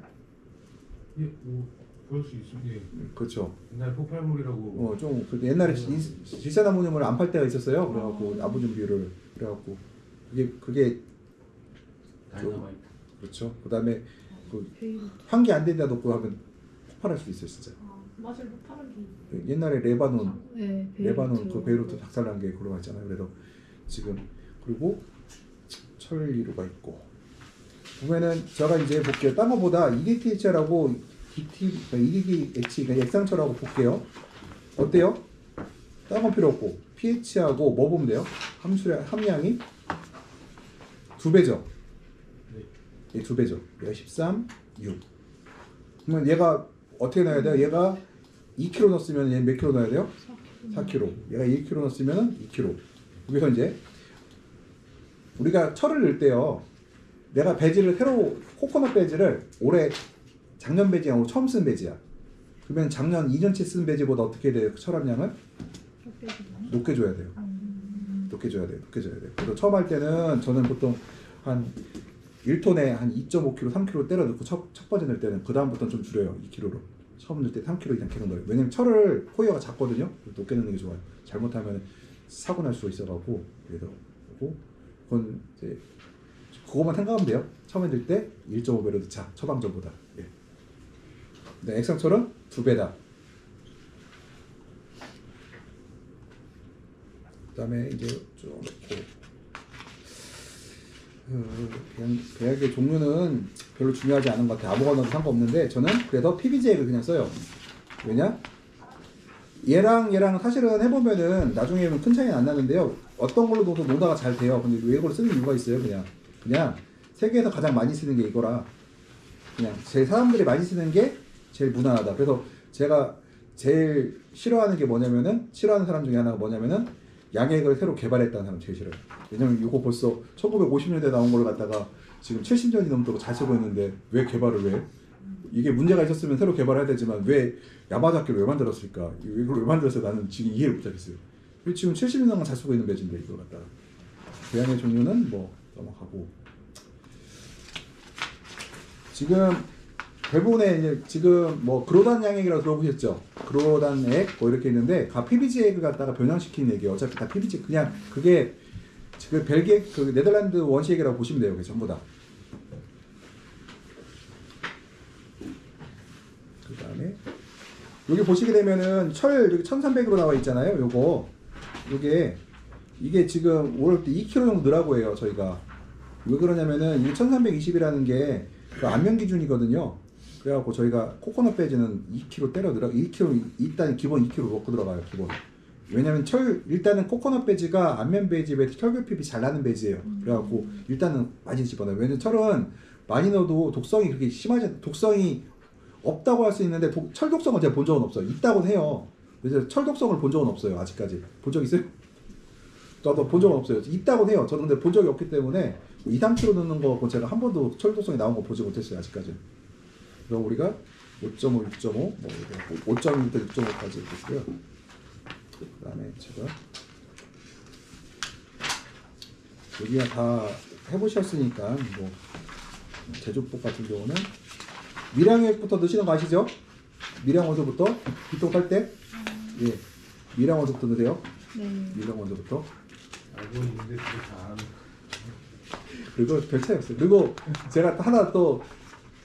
예, 뭐 그럴 수 있어요. 예. 그렇죠. 옛날 폭발물이라고. 좀 옛날에 질산 암모늄을 안 팔 때가 있었어요. 그래갖고 암모늄 비율을 그래갖고 그게 다이너마이트. 그렇죠. 그다음에 그 베이루트. 환기 안 된다 놓고 하면 폭발할 수 있어요 진짜. 맞아요. 파란기. 옛날에 레바논 네, 레바논 그 베이루트 박살난 게 그런 거 있잖아요. 그래서 지금 그리고 철이루가 있고 보면은 제가 이제 볼게요. 딴 거보다 EDTH라고 EDTH 그러니까 액상철하고 볼게요. 어때요? 딴 건 필요 없고 pH하고 뭐 보면 돼요? 함량이 2배죠. 얘 2배죠. 얘가 13, 6. 그러면 얘가 어떻게 넣어야 돼요? 얘가 2kg 넣었으면 얘 몇 kg 넣어야 돼요? 4kg. 얘가 1kg 넣었으면 2kg. 여기서 이제 우리가 철을 넣을 때요. 내가 배지를 새로 코코넛 배지를 올해 작년 배지 아니고 처음 쓴 배지야. 그러면 작년 2년치 쓴 배지보다 어떻게 돼요? 철 함량은? 높게 줘야 돼요. 높게 줘야 돼요. 높게 줘야 돼요. 그래서 처음 할 때는 저는 보통 한 1톤에 한 2.5kg, 3kg 때려 넣고 첫 번째 넣을 때는 그 다음부터는 좀 줄여요. 2kg로. 처음 넣을 때 3kg 이상 계속 넣어요. 왜냐면 철을 호이어가 작거든요. 높게 넣는 게 좋아요. 잘못하면 사고 날 수가 있어가지고 그래서 그건 이제 그것만 생각하면 돼요. 처음에 넣을 때 1.5배로 넣자. 처방전보다. 예. 근데 액상철은 2배다. 그다음에 이제 좀 그냥 배약의 종류는 별로 중요하지 않은 것 같아요. 아무거나 상관없는데 저는 그래서 PBJ를 그냥 써요. 왜냐? 얘랑 사실은 해보면은 나중에는 큰 차이는 안 나는데요. 어떤 걸로 넣어도 농다가 잘 돼요. 근데 왜 이걸 쓰는 이유가 있어요. 그냥 세계에서 가장 많이 쓰는 게 이거라. 그냥 제 사람들이 많이 쓰는 게 제일 무난하다. 그래서 제가 제일 싫어하는 게 뭐냐면은 싫어하는 사람 중에 하나가 뭐냐면은 양액을 새로 개발했다는 사람 제일 싫어요. 왜냐면 이거 벌써 1950년대 나온 걸 갖다가 지금 70년이 넘도록 잘 쓰고 있는데 왜 개발을 왜? 이게 문제가 있었으면 새로 개발해야 되지만 왜 야마자키를 왜 만들었을까? 이걸 왜 만들었어요? 나는 지금 이해를 못하겠어요. 지금 70년 동안 잘 쓰고 있는 배지인데 이걸 갖다가 배양의 종류는 뭐 넘어가고 지금 대부분의 이제 지금 뭐 그로단 양액이라고 들어보셨죠? 그로단액 뭐 이렇게 있는데 다 PBG 액을 갖다가 변형시킨 액이에요. 어차피 다 PBG 그냥 그게 지금 벨기에 그 네덜란드 원시액이라고 보시면 돼요. 그게 전부 다. 그다음에 여기 보시게 되면은 철 여기 1300으로 나와 있잖아요. 이게 지금 올 때 2kg 정도 넣으라고 해요. 저희가 왜 그러냐면은 이 1320이라는 게 그 안면 기준이거든요. 그래갖고 저희가 코코넛 배지는 2kg 때려 들어 1kg 일단 기본 2kg 넣고 들어가요. 기본. 왜냐면 일단은 코코넛 배지가 안면 배지 왜 철결핍이 잘 나는 배지예요. 그래갖고 일단은 많이 집어넣어요. 왜냐면 철은 많이 넣어도 독성이 그렇게 심하지 독성이 없다고 할 수 있는데 철 독성은 제가 본 적은 없어요. 있다고는 해요. 그래서 철 독성을 본 적은 없어요. 아직까지 본 적 있어요? 저도 본 적은 없어요. 있다고는 해요. 저는 근데 본 적이 없기 때문에 2, 3kg 넣는 거 제가 한 번도 철 독성이 나온 거 보지 못했어요. 아직까지. 그럼 우리가 5.5, 6.5, 뭐 5.1부터 6.5까지 있고요. 그 다음에 제가 여기가 다 해보셨으니까 뭐 제조법 같은 경우는 미량액부터 넣으시는 거 아시죠? 미량 원소부터 비통 깔 때, 예, 미량 원소부터 넣으세요. 네. 미량 원소부터. 알고 있는데 그게 다 그리고 별 차이 없어요. 그리고 제가 하나 또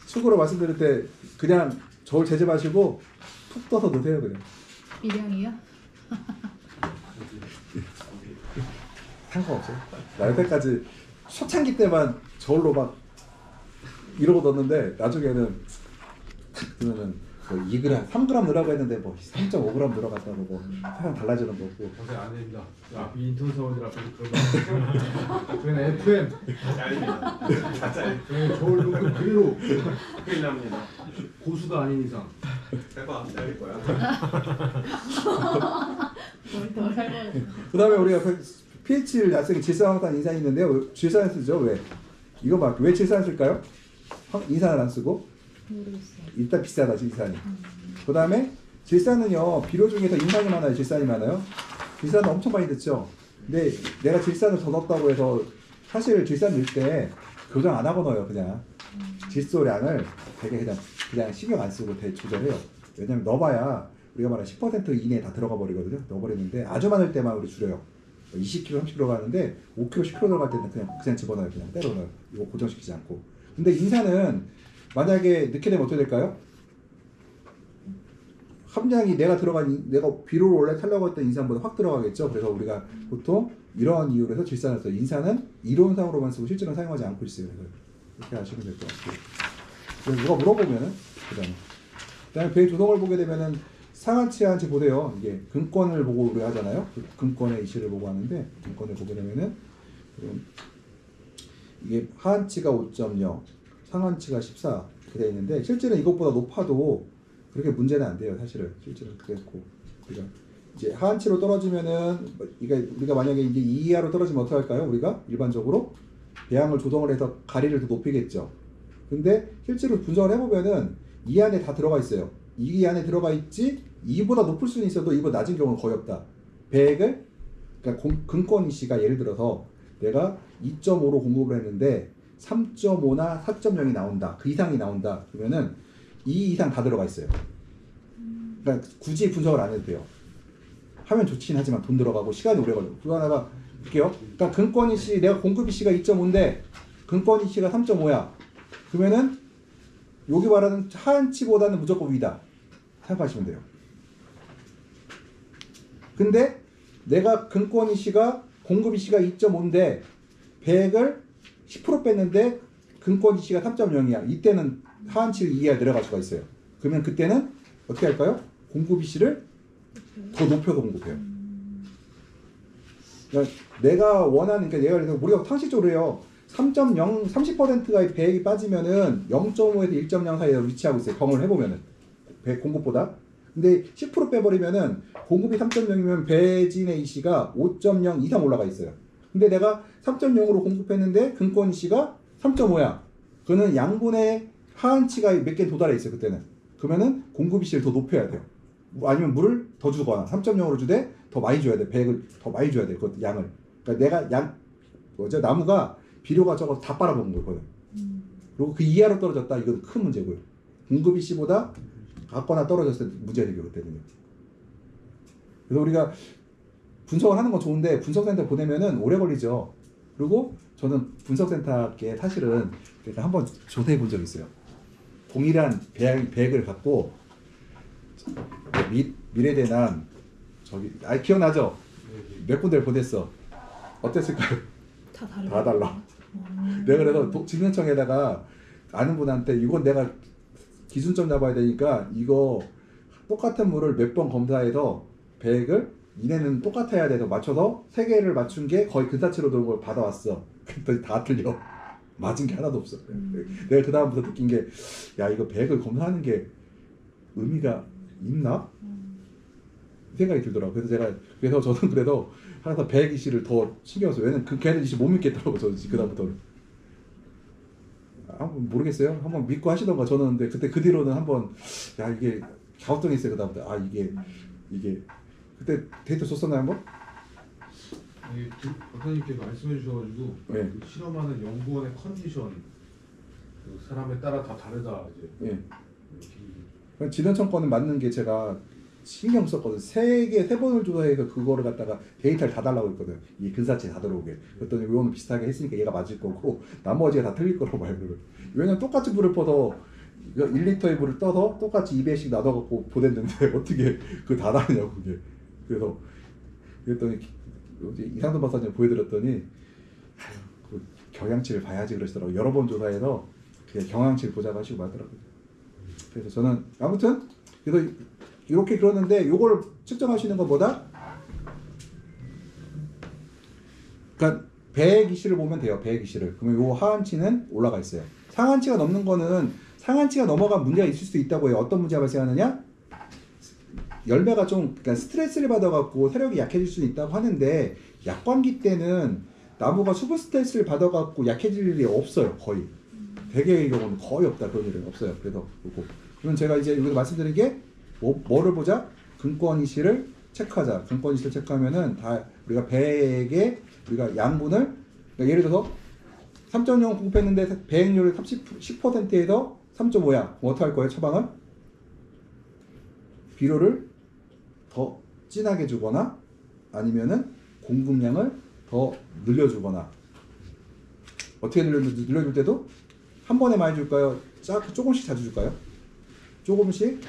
추가로 말씀드릴 때 그냥 저울 재지 마시고 푹 떠서 넣으세요 그냥. 미량이요? 상관없어요. 나 여태까지 초창기 때만 저울로 막 이러고 넣었는데 나중에는 그러면은 뭐 2g, 3g 넣으라고 했는데 뭐 3.5g 넣어갔다고 뭐 사람 달라지는 거고. 선생님 안 됩니다. 앞에 인턴 사원들 앞에서 그러면 저희는 FM 잘립니다. 다 잘립니다. 저희는 저울 놓고 그대로 큰일 납니다. 고수가 아닌 이상 해봐 안 잘릴 거야. 더 살벌해. 그 다음에 우리가 pH 약성이 질산화탄 인산이 있는데요. 질산을 쓰죠. 왜? 이거 막 왜 질산을 쓸까요? 인산을 안 쓰고? 모르겠어요. 일단 비싸다 질산이. 그 다음에 질산은요 비료 중에서 인산이 많아요 질산이 많아요? 질산은 엄청 많이 넣죠. 근데 내가 질산을 더 넣었다고 해서 사실 질산 넣을 때 교정 안 하고 넣어요. 그냥 질소량을 되게 그냥 신경 안 쓰고 조절해요. 왜냐면 넣어봐야 우리가 말하는 10% 이내에 다 들어가 버리거든요. 넣어버리는데 아주 많을 때만 우리 줄여요. 20kg, 30kg 가는데 5kg, 10kg 들어갈 때는 그냥 집어넣어요. 그냥 때려 넣어요. 이거 고정시키지 않고. 근데 인산은 만약에 넣게 되면 어떻게 될까요? 함량이 내가 비료를 원래 타려고 했던 인산보다 확 들어가겠죠. 그래서 우리가 보통 이러한 이유로 해서 질산을 써요. 인산은 이론상으로만 쓰고 실제로는 사용하지 않고 있어요. 그래서 이렇게 아시면 될 것 같아요. 그래서 누가 물어보면은 그다음에 배의 조성을 보게 되면은 상한치 하한치 보세요. 이게 근권을 보고 우리 하잖아요. 근권의 이시를 보고 하는데 근권을 보게 되면은 이게 하한치가 5.0 상한치가 14 이렇게 되어 있는데 실제는 이것보다 높아도 그렇게 문제는 안 돼요. 사실은 실제는 그랬고 우리가 이제 하한치로 떨어지면은 우리가 만약에 이제 2 이하로 떨어지면 어떻게 할까요? 우리가 일반적으로 배양을 조정을 해서 가리를 더 높이겠죠. 근데 실제로 분석을 해보면은 이 안에 다 들어가 있어요. 이 안에 들어가 있지 2보다 높을 수는 있어도 2보다 낮은 경우는 거의 없다. 배액을 그러니까 근권 이시가 예를 들어서 내가 2.5로 공급을 했는데 3.5나 4.0이 나온다. 그 이상이 나온다. 그러면은 2 이상 다 들어가 있어요. 그러니까 굳이 분석을 안 해도 돼요. 하면 좋긴 하지만 돈 들어가고 시간이 오래 걸려요. 그거 하나가 볼게요. 그러니까 근권 이시 내가 공급 이시가 2.5인데 근권 이시가 3.5야. 그러면은 여기 말하는 하한치보다는 무조건 위다. 생각하시면 돼요. 근데 내가 근권 이시가 공급 이시가 2.5인데 배액을 10% 뺐는데 근권 이시가 3.0이야. 이때는 하한치 이하에 내려갈 수가 있어요. 그러면 그때는 어떻게 할까요? 공급 이시를 더 높여서 공급해요. 그러니까 내가 원하는 그러니까 우리가 상식적으로 해요. 3.0 30%가 배액이 빠지면은 0.5에서 1.0 사이에 위치하고 있어요. 경험을 해보면은 배 공급보다. 근데 10% 빼버리면은 공급이 3.0이면 배진의 이시가 5.0 이상 올라가 있어요. 근데 내가 3.0으로 공급했는데 근권 이시가 3.5야. 그거는 양분의 하한치가 몇 개 도달해 있어요. 그때는. 그러면은 공급 이시를 더 높여야 돼요. 아니면 물을 더 주거나 3.0으로 주되 더 많이 줘야 돼. 배액을 더 많이 줘야 돼. 그 양을. 그러니까 내가 나무가 비료가 적어서 다 빨아먹은 거거든. 그리고 그 이하로 떨어졌다. 이건 큰 문제고요. 공급 이시보다 같거나 떨어졌을 때 문제가 되거든요. 그래서 우리가 분석을 하는 건 좋은데 분석센터 보내면은 오래 걸리죠. 그리고 저는 분석센터께 사실은 한번 조사해 본 적이 있어요. 동일한 배액을 갖고 미래대난 기억나죠? 몇 군데를 보냈어. 어땠을까요? 다 다르고. 다 달라. 내가 그래서 진흥청에다가 아는 분한테 이건 내가 기준점 잡아야 되니까 이거 똑같은 물을 몇 번 검사해서 배액을 이내는 똑같아야 돼서 맞춰서 3개를 맞춘 게 거의 근사치로 들어온 걸 받아왔어. 그랬더니 다 틀려. 맞은 게 하나도 없어. 내가 그 다음부터 느낀 게 야 이거 배액을 검사하는 게 의미가 있나? 생각이 들더라고. 그래서 저는 그래도 항상 배액 이시를 더 신경 써요. 왜냐면 그 걔네 이시 못 믿겠더라고. 저는 그 다음부터는. 모르겠어요. 한번 믿고 하시던가. 저는 근데 그때 그 뒤로는 한번 야 이게 갸우뚱했어요. 그 다음부터 이게 그때 데이터 줬었나요 한번? 박사님께서 말씀해 주셔가지고 네. 그 실험하는 연구원의 컨디션 그 사람에 따라 다 다르다 이제. 예. 진원청 거는 맞는 게 제가 신경 썼거든. 3번을 조사해서 그거를 갖다가 데이터를 다 달라고 했거든. 이 근사치 다 들어오게. 그랬더니 이거는 비슷하게 했으니까 얘가 맞을 거고 나머지가 다 틀릴 거라고 말을. 왜냐면 똑같이 물을 퍼서 1리터의 물을 떠서 똑같이 2배씩 나눠갖고 보냈는데 어떻게 그 다 다르냐고 그게. 그래서 그랬더니 이상돈 박사님 보여드렸더니 그 경향치를 봐야지 그러시더라고요. 여러 번 조사해서 그냥 경향치를 보자고 하시고 말더라고요. 그래서 저는 아무튼 그래서 이렇게 그러는데 요걸 측정하시는 것보다 그러니까 배의 기시를 보면 돼요. 배의 기시를. 그러면 요 하한치는 올라가 있어요. 상한치가 넘는 거는 상한치가 넘어간 문제가 있을 수 있다고 해요. 어떤 문제가 발생하느냐? 열매가 좀 그러니까 스트레스를 받아갖고 세력이 약해질 수 있다고 하는데 약광기 때는 나무가 수분 스트레스를 받아갖고 약해질 일이 없어요. 거의. 대개의 경우는 거의 없다. 그런 일은 없어요. 그래서 그러면 제가 이제 여기서 말씀드린 게 뭐를 보자? 근권이시를 체크하자. 근권이시를 체크하면은 다 우리가 배에게 우리가 양분을 그러니까 예를 들어서 3.0 공급했는데 배행률이 10%에서 3.5야. 뭐 어떻게 할 거예요? 처방을? 비료를 더 진하게 주거나 아니면은 공급량을 더 늘려주거나 어떻게 늘려줄 때도 한 번에 많이 줄까요? 조금씩 자주 줄까요? 조금씩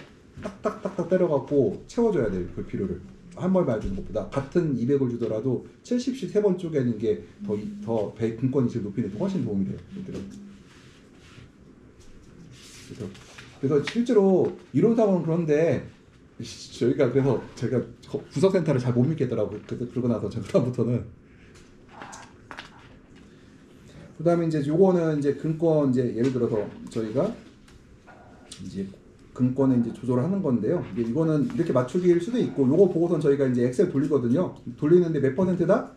딱딱딱딱 때려갖고 채워줘야 돼요. 그 비료를 한 번에 많이 주는 것보다 같은 200을 주더라도 70씩 3번 쪼개는 게 더 배 근권이실 높이는 데 훨씬 도움이 돼요. 그래서 실제로 이론상으로는 그런데 저희가 그래서 제가 분석센터를 잘 못 믿겠더라고요. 그러고 나서 그다음부터는 그다음에 이제 요거는 이제 근권 이제 예를 들어서 저희가 이제 근권에 이제 조절을 하는 건데요. 이거는 이렇게 맞추기일 수도 있고 요거 보고선 저희가 이제 엑셀 돌리거든요. 돌리는데 몇 %다?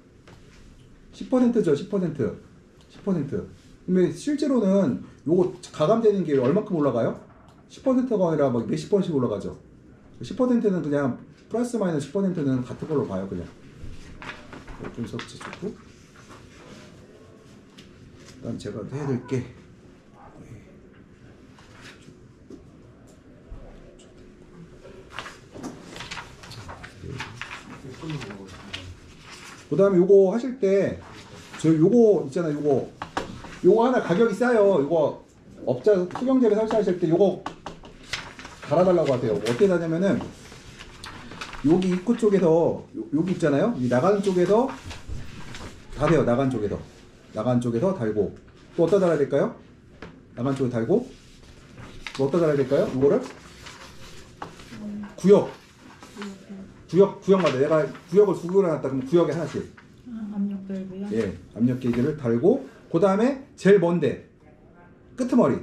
10%죠. 10%. 10%. 근데 실제로는 요거 가감되는 게 얼마큼 올라가요? 10%가 아니라 막 몇십 번씩 올라가죠. 10%는 그냥 플러스 마이너스 10%는 같은 걸로 봐요. 그냥 좀 섞지 좋고 일단 제가 해야 될 게 그 다음에 요거 하실 때 저 요거 있잖아요. 요거 하나 가격이 싸요. 요거 업자 수경재배 설치하실 때 요거 갈아달라고 하세요. 어떻게 하냐면은 여기 입구 쪽에서 여기 있잖아요. 이 나가는 쪽에서 다세요. 나간 쪽에서 달고 또 어디다 달아야 될까요? 나간 쪽에 달고 또 어디다 달아야 될까요? 이거를 구역마다 내가 구역을 두 개를 해놨다 그러면 구역에 하나씩 압력 밸브요? 예, 압력 게이지를 달고 그 다음에 제일 먼데 끄트머리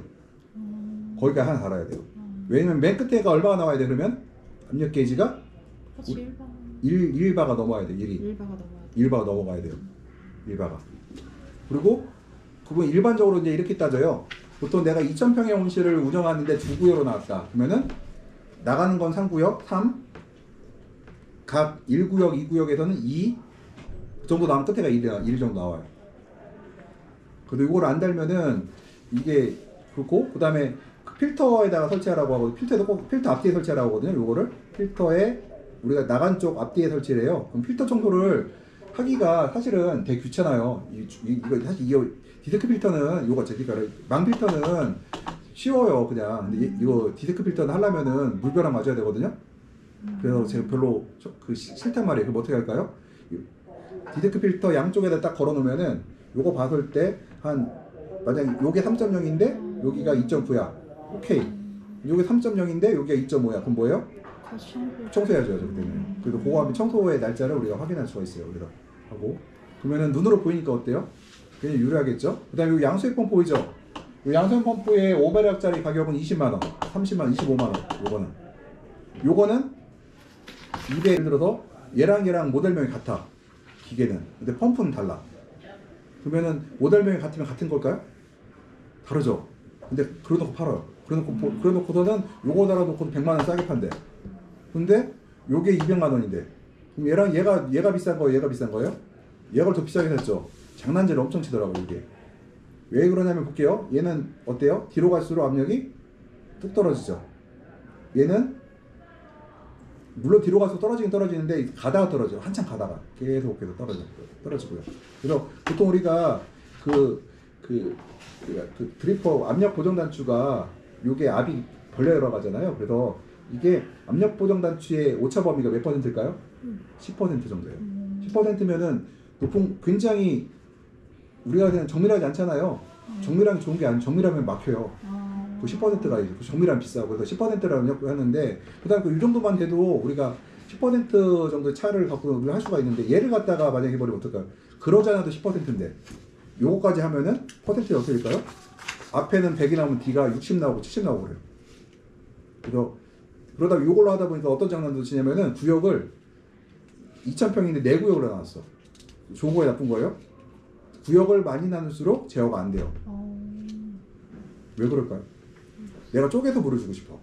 거기가 하나 달아야 돼요. 왜냐면 맨 끝에가 얼마가 나와야 돼 그러면 압력 게이지가 1바가 넘어야 돼. 1바가 넘어가야 돼요. 1바가. 그리고 그분 일반적으로 이제 이렇게 따져요. 보통 내가 2000평의 온실을 운영하는데 두 구역으로 나왔다. 그러면은 나가는 건 3구역, 3. 각 1구역, 2구역에서는 2 정도 나오면 끝에가 1 정도 나와요. 그리고 이걸 안 달면은 이게 그렇고 그 다음에 필터에다가 설치하라고 하고 필터에도 꼭 필터 앞뒤에 설치하라고 하거든요. 요거를 필터에 우리가 나간 쪽 앞뒤에 설치를 해요. 그럼 필터 청소를 하기가 사실은 되게 귀찮아요. 이거 사실 이거 디스크 필터는 요거 그러니까 망 필터는 쉬워요. 그냥 근데 이거 디스크 필터는 하려면은 물벼락 맞아야 되거든요. 그래서 제가 별로 싫단 말이에요. 그럼 어떻게 할까요? 디스크 필터 양쪽에다 딱 걸어 놓으면은 요거 봤을 때 한 만약 요게 3.0인데 여기가 2.9야. 오케이. 요게 3.0인데 여기가 2.5야. 그럼 뭐예요? 청소해야죠. 그때는. 그래서 그거 하면 청소의 날짜를 우리가 확인할 수가 있어요. 여기다 하고 그러면은 눈으로 보이니까 어때요? 굉장히 유리하겠죠? 그 다음에 요 양수액 펌프 보이죠? 요 양수액 펌프의 5배락짜리 가격은 20만원, 30만원, 25만원. 요거는 2배 예를 들어서 얘랑 모델명이 같아. 기계는. 근데 펌프는 달라. 그러면은 모델명이 같으면 같은 걸까요? 다르죠? 근데 그러놓고 팔아요. 그러놓고서는 요거 달아놓고도 100만원 싸게 판대. 근데 요게 200만원인데 그럼 얘가 비싼 거예요? 얘가 비싼 거예요? 얘가 더 비싸게 샀죠? 장난질 엄청 치더라고요. 이게 왜 그러냐면 볼게요. 얘는 어때요? 뒤로 갈수록 압력이 뚝 떨어지죠. 얘는 물론 뒤로 가서 떨어지긴 떨어지는데 가다가 떨어져요. 한참 가다가 계속 떨어지고요. 그래서 보통 우리가 그 드리퍼 압력 보정 단추가 요게 압이 벌려 들어가잖아요. 그래서 이게 압력 보정 단추의 오차 범위가 몇 %일까요? 10% 정도예요. 10%면은 높은 굉장히 우리가 그냥 정밀하지 않잖아요. 정밀하면 좋은 게 아니고 정밀하면 막혀요. 그 10%가 이제 정밀하면 비싸고 그래서 10%라고 하는데 그다음 그 이 정도만 돼도 우리가 10% 정도의 차를 갖고 우리가 할 수가 있는데 얘를 갖다가 만약에 해버리면 어떨까요? 그러지 않아도 10%인데 요거까지 하면은 퍼센트가 어떻게 될까요? 앞에는 100이 나오면 D가 60 나오고 70 나오고 그래요. 그래서 그러다 요걸로 하다 보니까 어떤 장난도 치냐면은 구역을 2000평인데 4구역으로 나눴어. 좋은 거예요, 나쁜 거예요? 구역을 많이 나눌수록 제어가 안 돼요. 왜 그럴까요? 내가 쪼개서 물을 주고 싶어.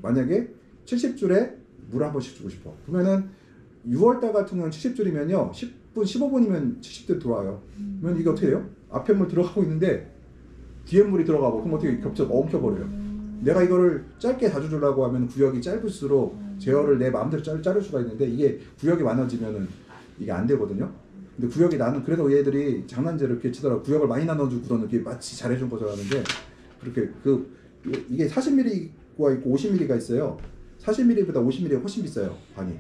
만약에 70줄에 물 한 번씩 주고 싶어. 그러면은 6월달 같은 경우는 70줄이면요 10분 15분이면 70줄 들어와요. 그러면 이게 어떻게 돼요? 앞에 물 들어가고 있는데 뒤에 물이 들어가고 그럼 어떻게 겹쳐 엉켜버려요. 내가 이거를 짧게 자주 주려고 하면 구역이 짧을수록 제어를 내 마음대로 자를 수가 있는데 이게 구역이 많아지면은 이게 안 되거든요. 근데 구역이 나는 그래서 얘들이 장난질을 이렇게 치더라고. 구역을 많이 나눠주고는 이렇게 마치 잘해준 것처럼 하는데 그렇게 이게 40mm가 있고 50mm가 있어요. 40mm보다 50mm가 훨씬 비싸요. 관이.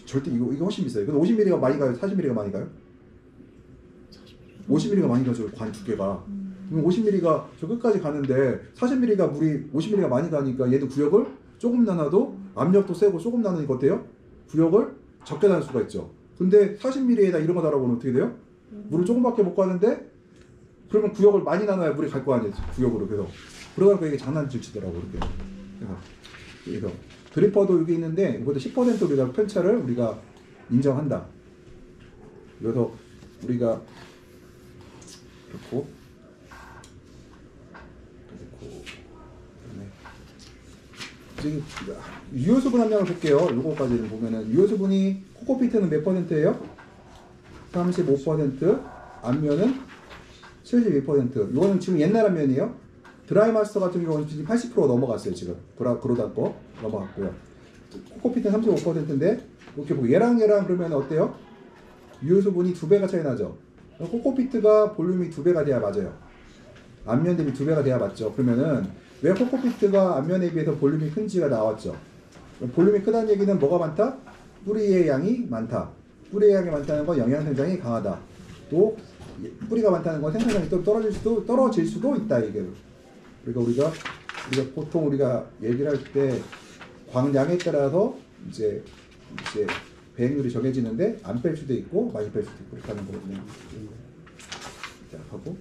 절대 이거 훨씬 비싸요. 근데 50mm가 많이 가요? 40mm가 많이 가요? 50mm가 많이 가죠. 관 두께가. 그럼 50mm가 저 끝까지 가는데 40mm가 물이 50mm가 많이 가니까 얘도 구역을 조금 나눠도 압력도 세고 조금 나누니까 어때요? 구역을 적게 나눌 수가 있죠. 근데 40mm에다 이런 거 달아보면 어떻게 돼요? 물을 조금밖에 못 가는데 그러면 구역을 많이 나눠야 물이 갈 거 아니에요. 구역으로. 그러다 보니까 이게 장난질 치더라고. 이렇게. 그래서 드리퍼도 여기 있는데 이것도 10% 우리가 편차를 우리가 인정한다. 그래서 우리가 그렇고 지금 유효수분 함량을 볼게요. 요거까지는 보면은 유효수분이 코코피트는 몇 %예요? 35%, 앞면은 72%. 이거는 지금 옛날 앞면이에요. 드라이마스터 같은 경우는 지금 80% 넘어갔어요. 지금 그러다 거 넘어갔고요. 코코피트는 35%인데 이렇게 보고 얘랑 그러면 어때요? 유효수분이 2배가 차이 나죠. 코코피트가 볼륨이 2배가 돼야 맞아요. 앞면 대비 2배가 돼야 맞죠. 그러면은 왜 코코피트가 앞면에 비해서 볼륨이 큰지가 나왔죠. 볼륨이 크다는 얘기는 뭐가 많다? 뿌리의 양이 많다. 뿌리의 양이 많다는 건 영양 생장이 강하다. 또 뿌리가 많다는 건 생산량이 또 떨어질 수도 있다 이게. 그러니까 우리가 보통 우리가 얘기를 할 때 광량에 따라서 이제 배행률이 정해지는데 안 뺄 수도 있고 많이 뺄 수도 있고 그렇게 하는 거거든요. 자, 하고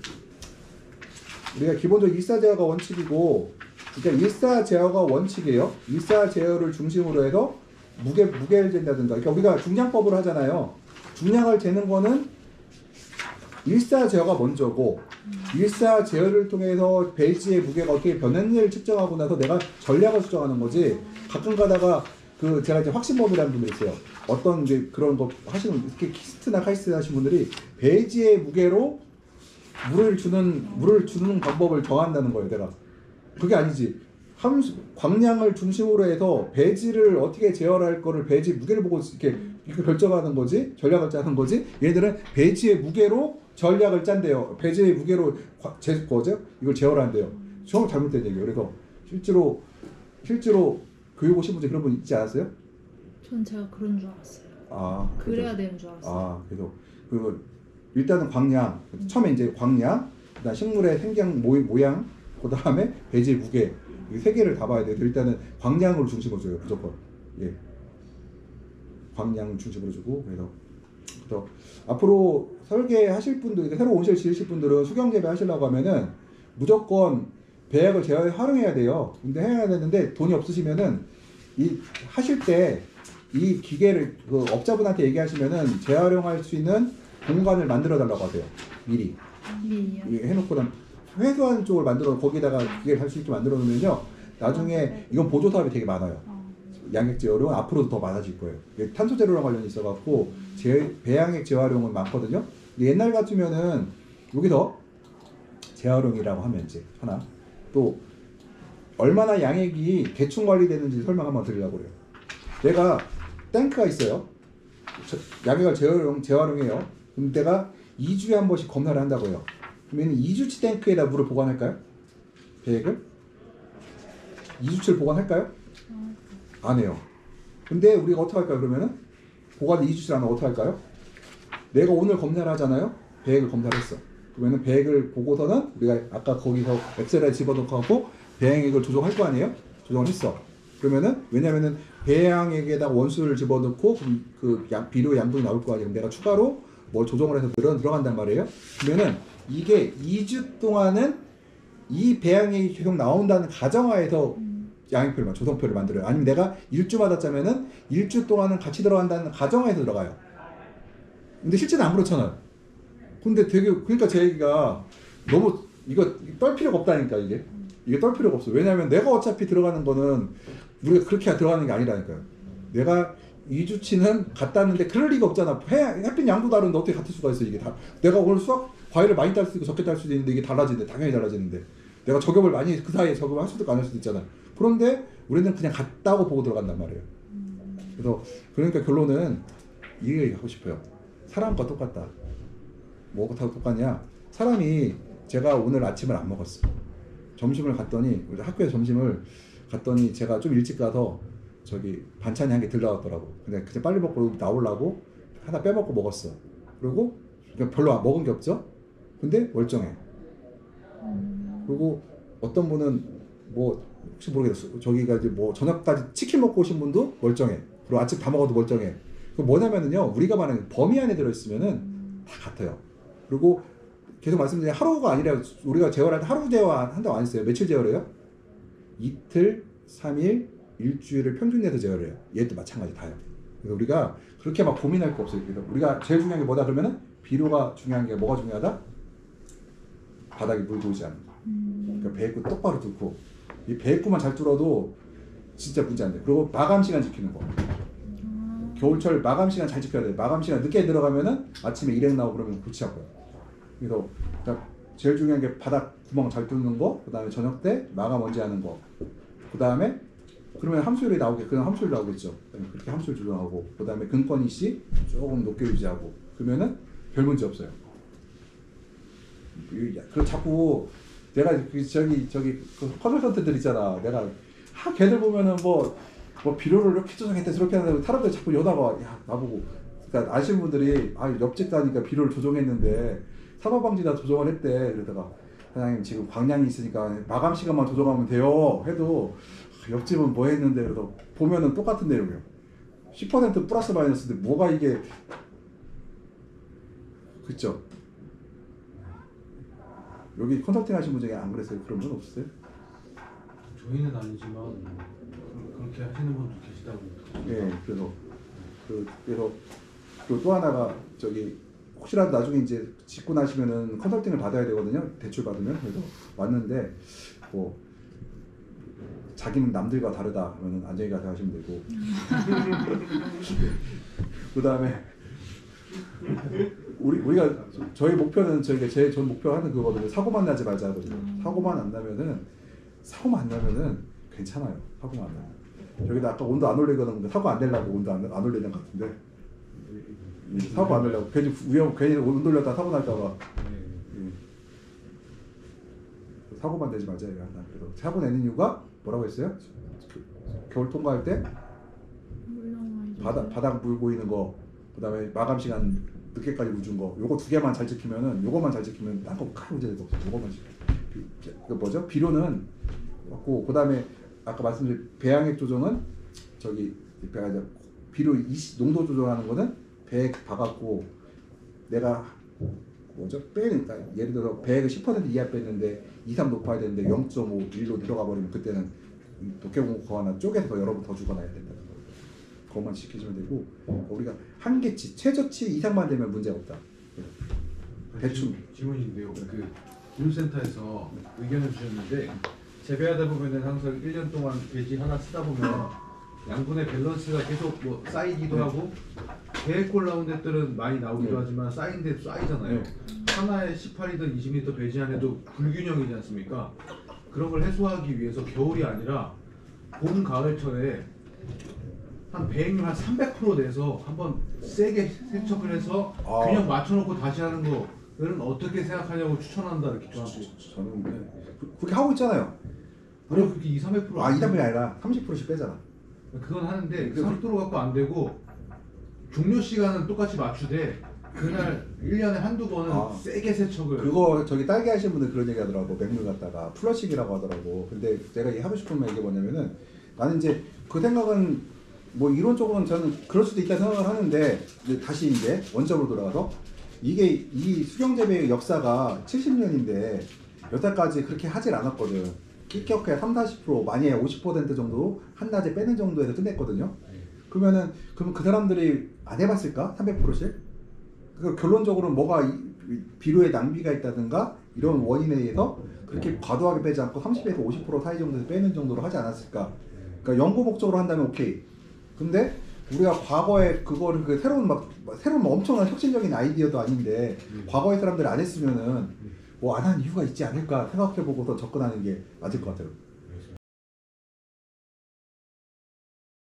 우리가 기본적으로 일사제어가 원칙이고, 그러니까 일사제어가 원칙이에요. 일사제어를 중심으로 해서 무게를 잰다든가. 그러니까 우리가 중량법을 하잖아요. 중량을 재는 거는 일사제어가 먼저고, 일사제어를 통해서 배지의 무게가 어떻게 변했는지를 측정하고 나서 내가 전략을 수정하는 거지. 가끔 가다가 제가 이제 확신법이라는 분들이 있어요. 어떤 이제 그런 거 하시는, 특히 키스트나 카이스트 하시는 분들이 배지의 무게로 물을 주는 방법을 정한다는 거예요, 내가. 그게 아니지. 광량을 중심으로 해서 배지를 어떻게 제어할 거를 배지 무게를 보고 이렇게 결정하는 거지, 전략을 짜는 거지. 얘들은 배지의 무게로 전략을 짠대요. 배지의 무게로 이걸 제어를 한대요. 정말 잘못된 얘기예요. 그래서 실제로 교육 오신 분들 그런 분 있지 않았어요? 전 제가 그런 줄 알았어요. 아, 그래야 되는 줄 알았어요. 아, 그래서 일단은 광량, 처음에 이제 광량, 그다음 식물의 생장 모양, 그 다음에 배지의 무게, 이 세 개를 다 봐야 돼요. 일단은 광량으로 중심으로 줘요, 무조건. 예, 광량 중심으로 주고. 그래서 앞으로 설계하실 분들, 그러니까 새로 온실 지으실 분들은 수경 재배 하시려고 하면은 무조건 배액을 활용해야 돼요. 근데 해야 되는데 돈이 없으시면은 하실 때 이 기계를 업자분한테 얘기하시면은 재활용할 수 있는 공간을 만들어 달라고 하세요. 미리. 해놓고 회수하는 쪽을 만들어 거기다가 기계를 할 수 있게 만들어 놓으면요. 나중에 이건 보조 사업이 되게 많아요. 양액 재활용은 앞으로도 더 많아질 거예요. 탄소 제로랑 관련이 있어갖고 배양액 재활용은 많거든요. 근데 옛날 같으면은 여기서 재활용이라고 하면 이제 하나 또 얼마나 양액이 대충 관리되는지 설명 한번 드리려고 그래요. 내가 탱크가 있어요. 양액을 재활용해요. 그럼 내가 2주에 한 번씩 검사를 한다고 해요. 그러면 2주치 탱크에다 물을 보관할까요? 배액을? 2주치를 보관할까요? 안 해요. 근데 우리가 어떻게 할까요? 그러면은 보관이 2주치 나면 어떻게 할까요? 내가 오늘 검사를 하잖아요. 배액을 검사를 했어. 그러면은 배액을 보고서는 우리가 아까 거기서 엑셀에 집어넣고 하고 배양액을 조정할 거 아니에요? 조정을 했어. 그러면은 왜냐면은 배양액에다가 원수를 집어넣고 비료 양분이 나올 거 아니에요. 내가 추가로 뭘 조정을 해서 들어간단 말이에요. 그러면은 이게 2주 동안은 이 배양액이 계속 나온다는 가정하에서 양액표를 조성표를 만들어요. 아니면 내가 1주마다 짜면은 1주 동안은 같이 들어간다는 가정하에서 들어가요. 근데 실제는 안 그렇잖아요. 근데 되게 그러니까 제 얘기가 너무 이거 떨 필요가 없다니까 이게 떨 필요가 없어. 왜냐면 내가 어차피 들어가는 거는 우리가 그렇게 들어가는 게 아니라니까요. 내가 2주치는 갔다 왔는데 그럴 리가 없잖아. 햇빛 양도 다른데 어떻게 같을 수가 있어. 이게 다 내가 오늘 수학 과일을 많이 딸 수도 있고 적게 딸 수도 있는데 이게 달라지는데 당연히 달라지는데 내가 저격을 많이 그 사이에 저격을 할 수도 있고 안 할 수도 있잖아. 그런데 우리는 그냥 갔다고 보고 들어간단 말이에요. 그래서 그러니까 결론은 이게 하고 싶어요. 사람과 똑같다. 뭐가 똑같냐? 사람이 제가 오늘 아침을 안 먹었어. 점심을 갔더니 학교에 점심을 갔더니 제가 좀 일찍 가서 저기 반찬이 한 개 들러왔더라고. 근데 그때 빨리 먹고 나오려고 하나 빼먹고 먹었어. 그리고 별로 먹은 게 없죠. 근데 멀쩡해. 그리고 어떤 분은 뭐 혹시 모르겠어. 저기가 이제 뭐 저녁까지 치킨 먹고 오신 분도 멀쩡해. 그리고 아침 다 먹어도 멀쩡해. 그 뭐냐면은요, 우리가 말하는 범위 안에 들어있으면은 다 같아요. 그리고 계속 말씀드린 하루가 아니라 우리가 제어할 때 하루 제어한다고 안 했어요. 며칠 제어해요? 이틀, 3일, 일주일을 평균 내서 제어해요. 얘도 마찬가지 다요. 그래서 우리가 그렇게 막 고민할 거 없어요. 그래서 우리가 제일 중요한 게 뭐다 그러면은 비료가 중요한 게 뭐가 중요하다? 바닥에 물 고이지 않는 거. 그러니까 배액구 똑바로 뚫고 이 배액구만 잘 뚫어도 진짜 문제 안 돼. 그리고 마감 시간 지키는 거. 겨울철 마감 시간 잘 지켜야 돼. 마감 시간 늦게 들어가면은 아침에 일행 나오고 그러면 골치 아파요. 그래서 제일 중요한 게 바닥 구멍 잘 뚫는 거, 그 다음에 저녁 때 마감 언제 하는 거, 그 다음에 그러면 함수율이 나오게 그냥 함수율 나오겠죠. 그렇게 함수율 조정하고, 그 다음에 근권이시 조금 높게 유지하고, 그러면은 별 문제 없어요. 그 자꾸 내가 저기 그 컨설턴트들 있잖아. 내가 걔들 보면은 뭐 비료를 이렇게 조정했대 저렇게 하는데 사람들 자꾸 여다가 야 나보고 그러니까 아시는 분들이 옆집 가니까 비료를 조정했는데 산화방지다 조정을 했대. 그러다가 사장님 지금 광량이 있으니까 마감 시간만 조정하면 돼요 해도 옆집은 뭐 했는데 그래서 보면은 똑같은 내용이에요. 10% 플러스 마이너스인데 뭐가 이게 그쵸? 여기 컨설팅 하신 분 중에 안 그랬어요? 그런 분 없으세요? 저희는 아니지만 그렇게 하시는 분도 계시다고. 예, 그래서 그리고 또 하나가 저기 혹시라도 나중에 이제 짓고 나시면은 컨설팅을 받아야 되거든요. 대출 받으면. 그래서 왔는데 뭐 자기는 남들과 다르다 하면은 안정히 가서 하시면 되고. 그 다음에 우리가 저희 목표는 저희가 제일 전 목표 하는 그거거든요. 사고만 나지 말자 하거든요. 사고만 안 나면은 괜찮아요. 사고만 안 나면. 여기다 아까 온도 안 올리거든. 사고 안 내려고 온도 안 올리는 것 같은데. 사고 안 내려고 괜히 온도 올렸다 사고 날까봐. 사고만 내지 말자 이거 하나. 그래서 사고 내는 이유가 뭐라고 했어요? 겨울 통과할 때 바닥 물 보이는 거, 그다음에 마감 시간 늦게까지 물 준 거, 요거 두 개만 잘 지키면은 요거만 잘 지키면 딴 거 큰 문제가 없어. 요거만 그 뭐죠? 비료는 맞고, 그다음에 아까 말씀드린 배양액 조정은 저기 비료 농도 조정하는 거는 배액 봐갖고 내가 뭐죠? 빼니까 예를 들어서 배액을 10% 이하 뺐는데 2, 3 높아야 되는데 0.5, 1로 들어가 버리면 그때는 독해공고 하나 쪼개서 여러 번 더 주거나 해야 된다는 거. 그것만 지켜주면 되고 우리가 한계치, 최저치 이상만 되면 문제가 없다. 대충 질문인데요. 그 교육센터에서 의견을 주셨는데 재배하다 보면은 항상 1년 동안 배지 하나 쓰다 보면 양분의 밸런스가 계속 뭐 쌓이기도 하고 계획골 나온 데들은 많이 나오기도 하지만 쌓인 데도 쌓이잖아요. 하나에 18이든 20리터 배지 안에도 불균형이지 않습니까? 그런 걸 해소하기 위해서 겨울이 아니라 봄, 가을철에 한 배행률 한 300% 내서 한번 세게 세척을 해서 균형 맞춰놓고 다시 하는 거는 어떻게 생각하냐고 추천한다 이렇게 저한테. 저는 그렇게 하고 있잖아요. 아니 그렇게 2, 300% 2, 300이 아니라 30%씩 빼잖아. 그건 하는데 30% 갖고 안 되고 종료 시간은 똑같이 맞추되 그날 1년에 한두 번은 아. 세게 세척을 그거 저기 딸기 하시는 분들 그런 얘기 하더라고. 맹물 갖다가 플러싱이라고 하더라고. 근데 제가 하고 싶은 얘기 뭐냐면은 나는 이제 그 생각은 뭐 이론적으로는 저는 그럴 수도 있다 생각을 하는데 다시 이제 원점으로 돌아가서 이게 이 수경재배의 역사가 70년인데 여태까지 그렇게 하질 않았거든. 끼격해 30-40% 많이 해 50% 정도 한낮에 빼는 정도에서 끝냈거든요. 그러면 그 사람들이 안 해봤을까? 300%씩? 그 결론적으로 뭐가 비료에 낭비가 있다든가 이런 원인에 의해서 그렇게 과도하게 빼지 않고 30에서 50% 사이 정도에서 빼는 정도로 하지 않았을까? 그러니까 연구 목적으로 한다면 오케이. 근데 우리가 과거에 그거를 그 새로운 엄청난 혁신적인 아이디어도 아닌데 과거의 사람들이 안 했으면은 뭐 안 한 이유가 있지 않을까 생각해보고서 접근하는 게 맞을 것 같아요.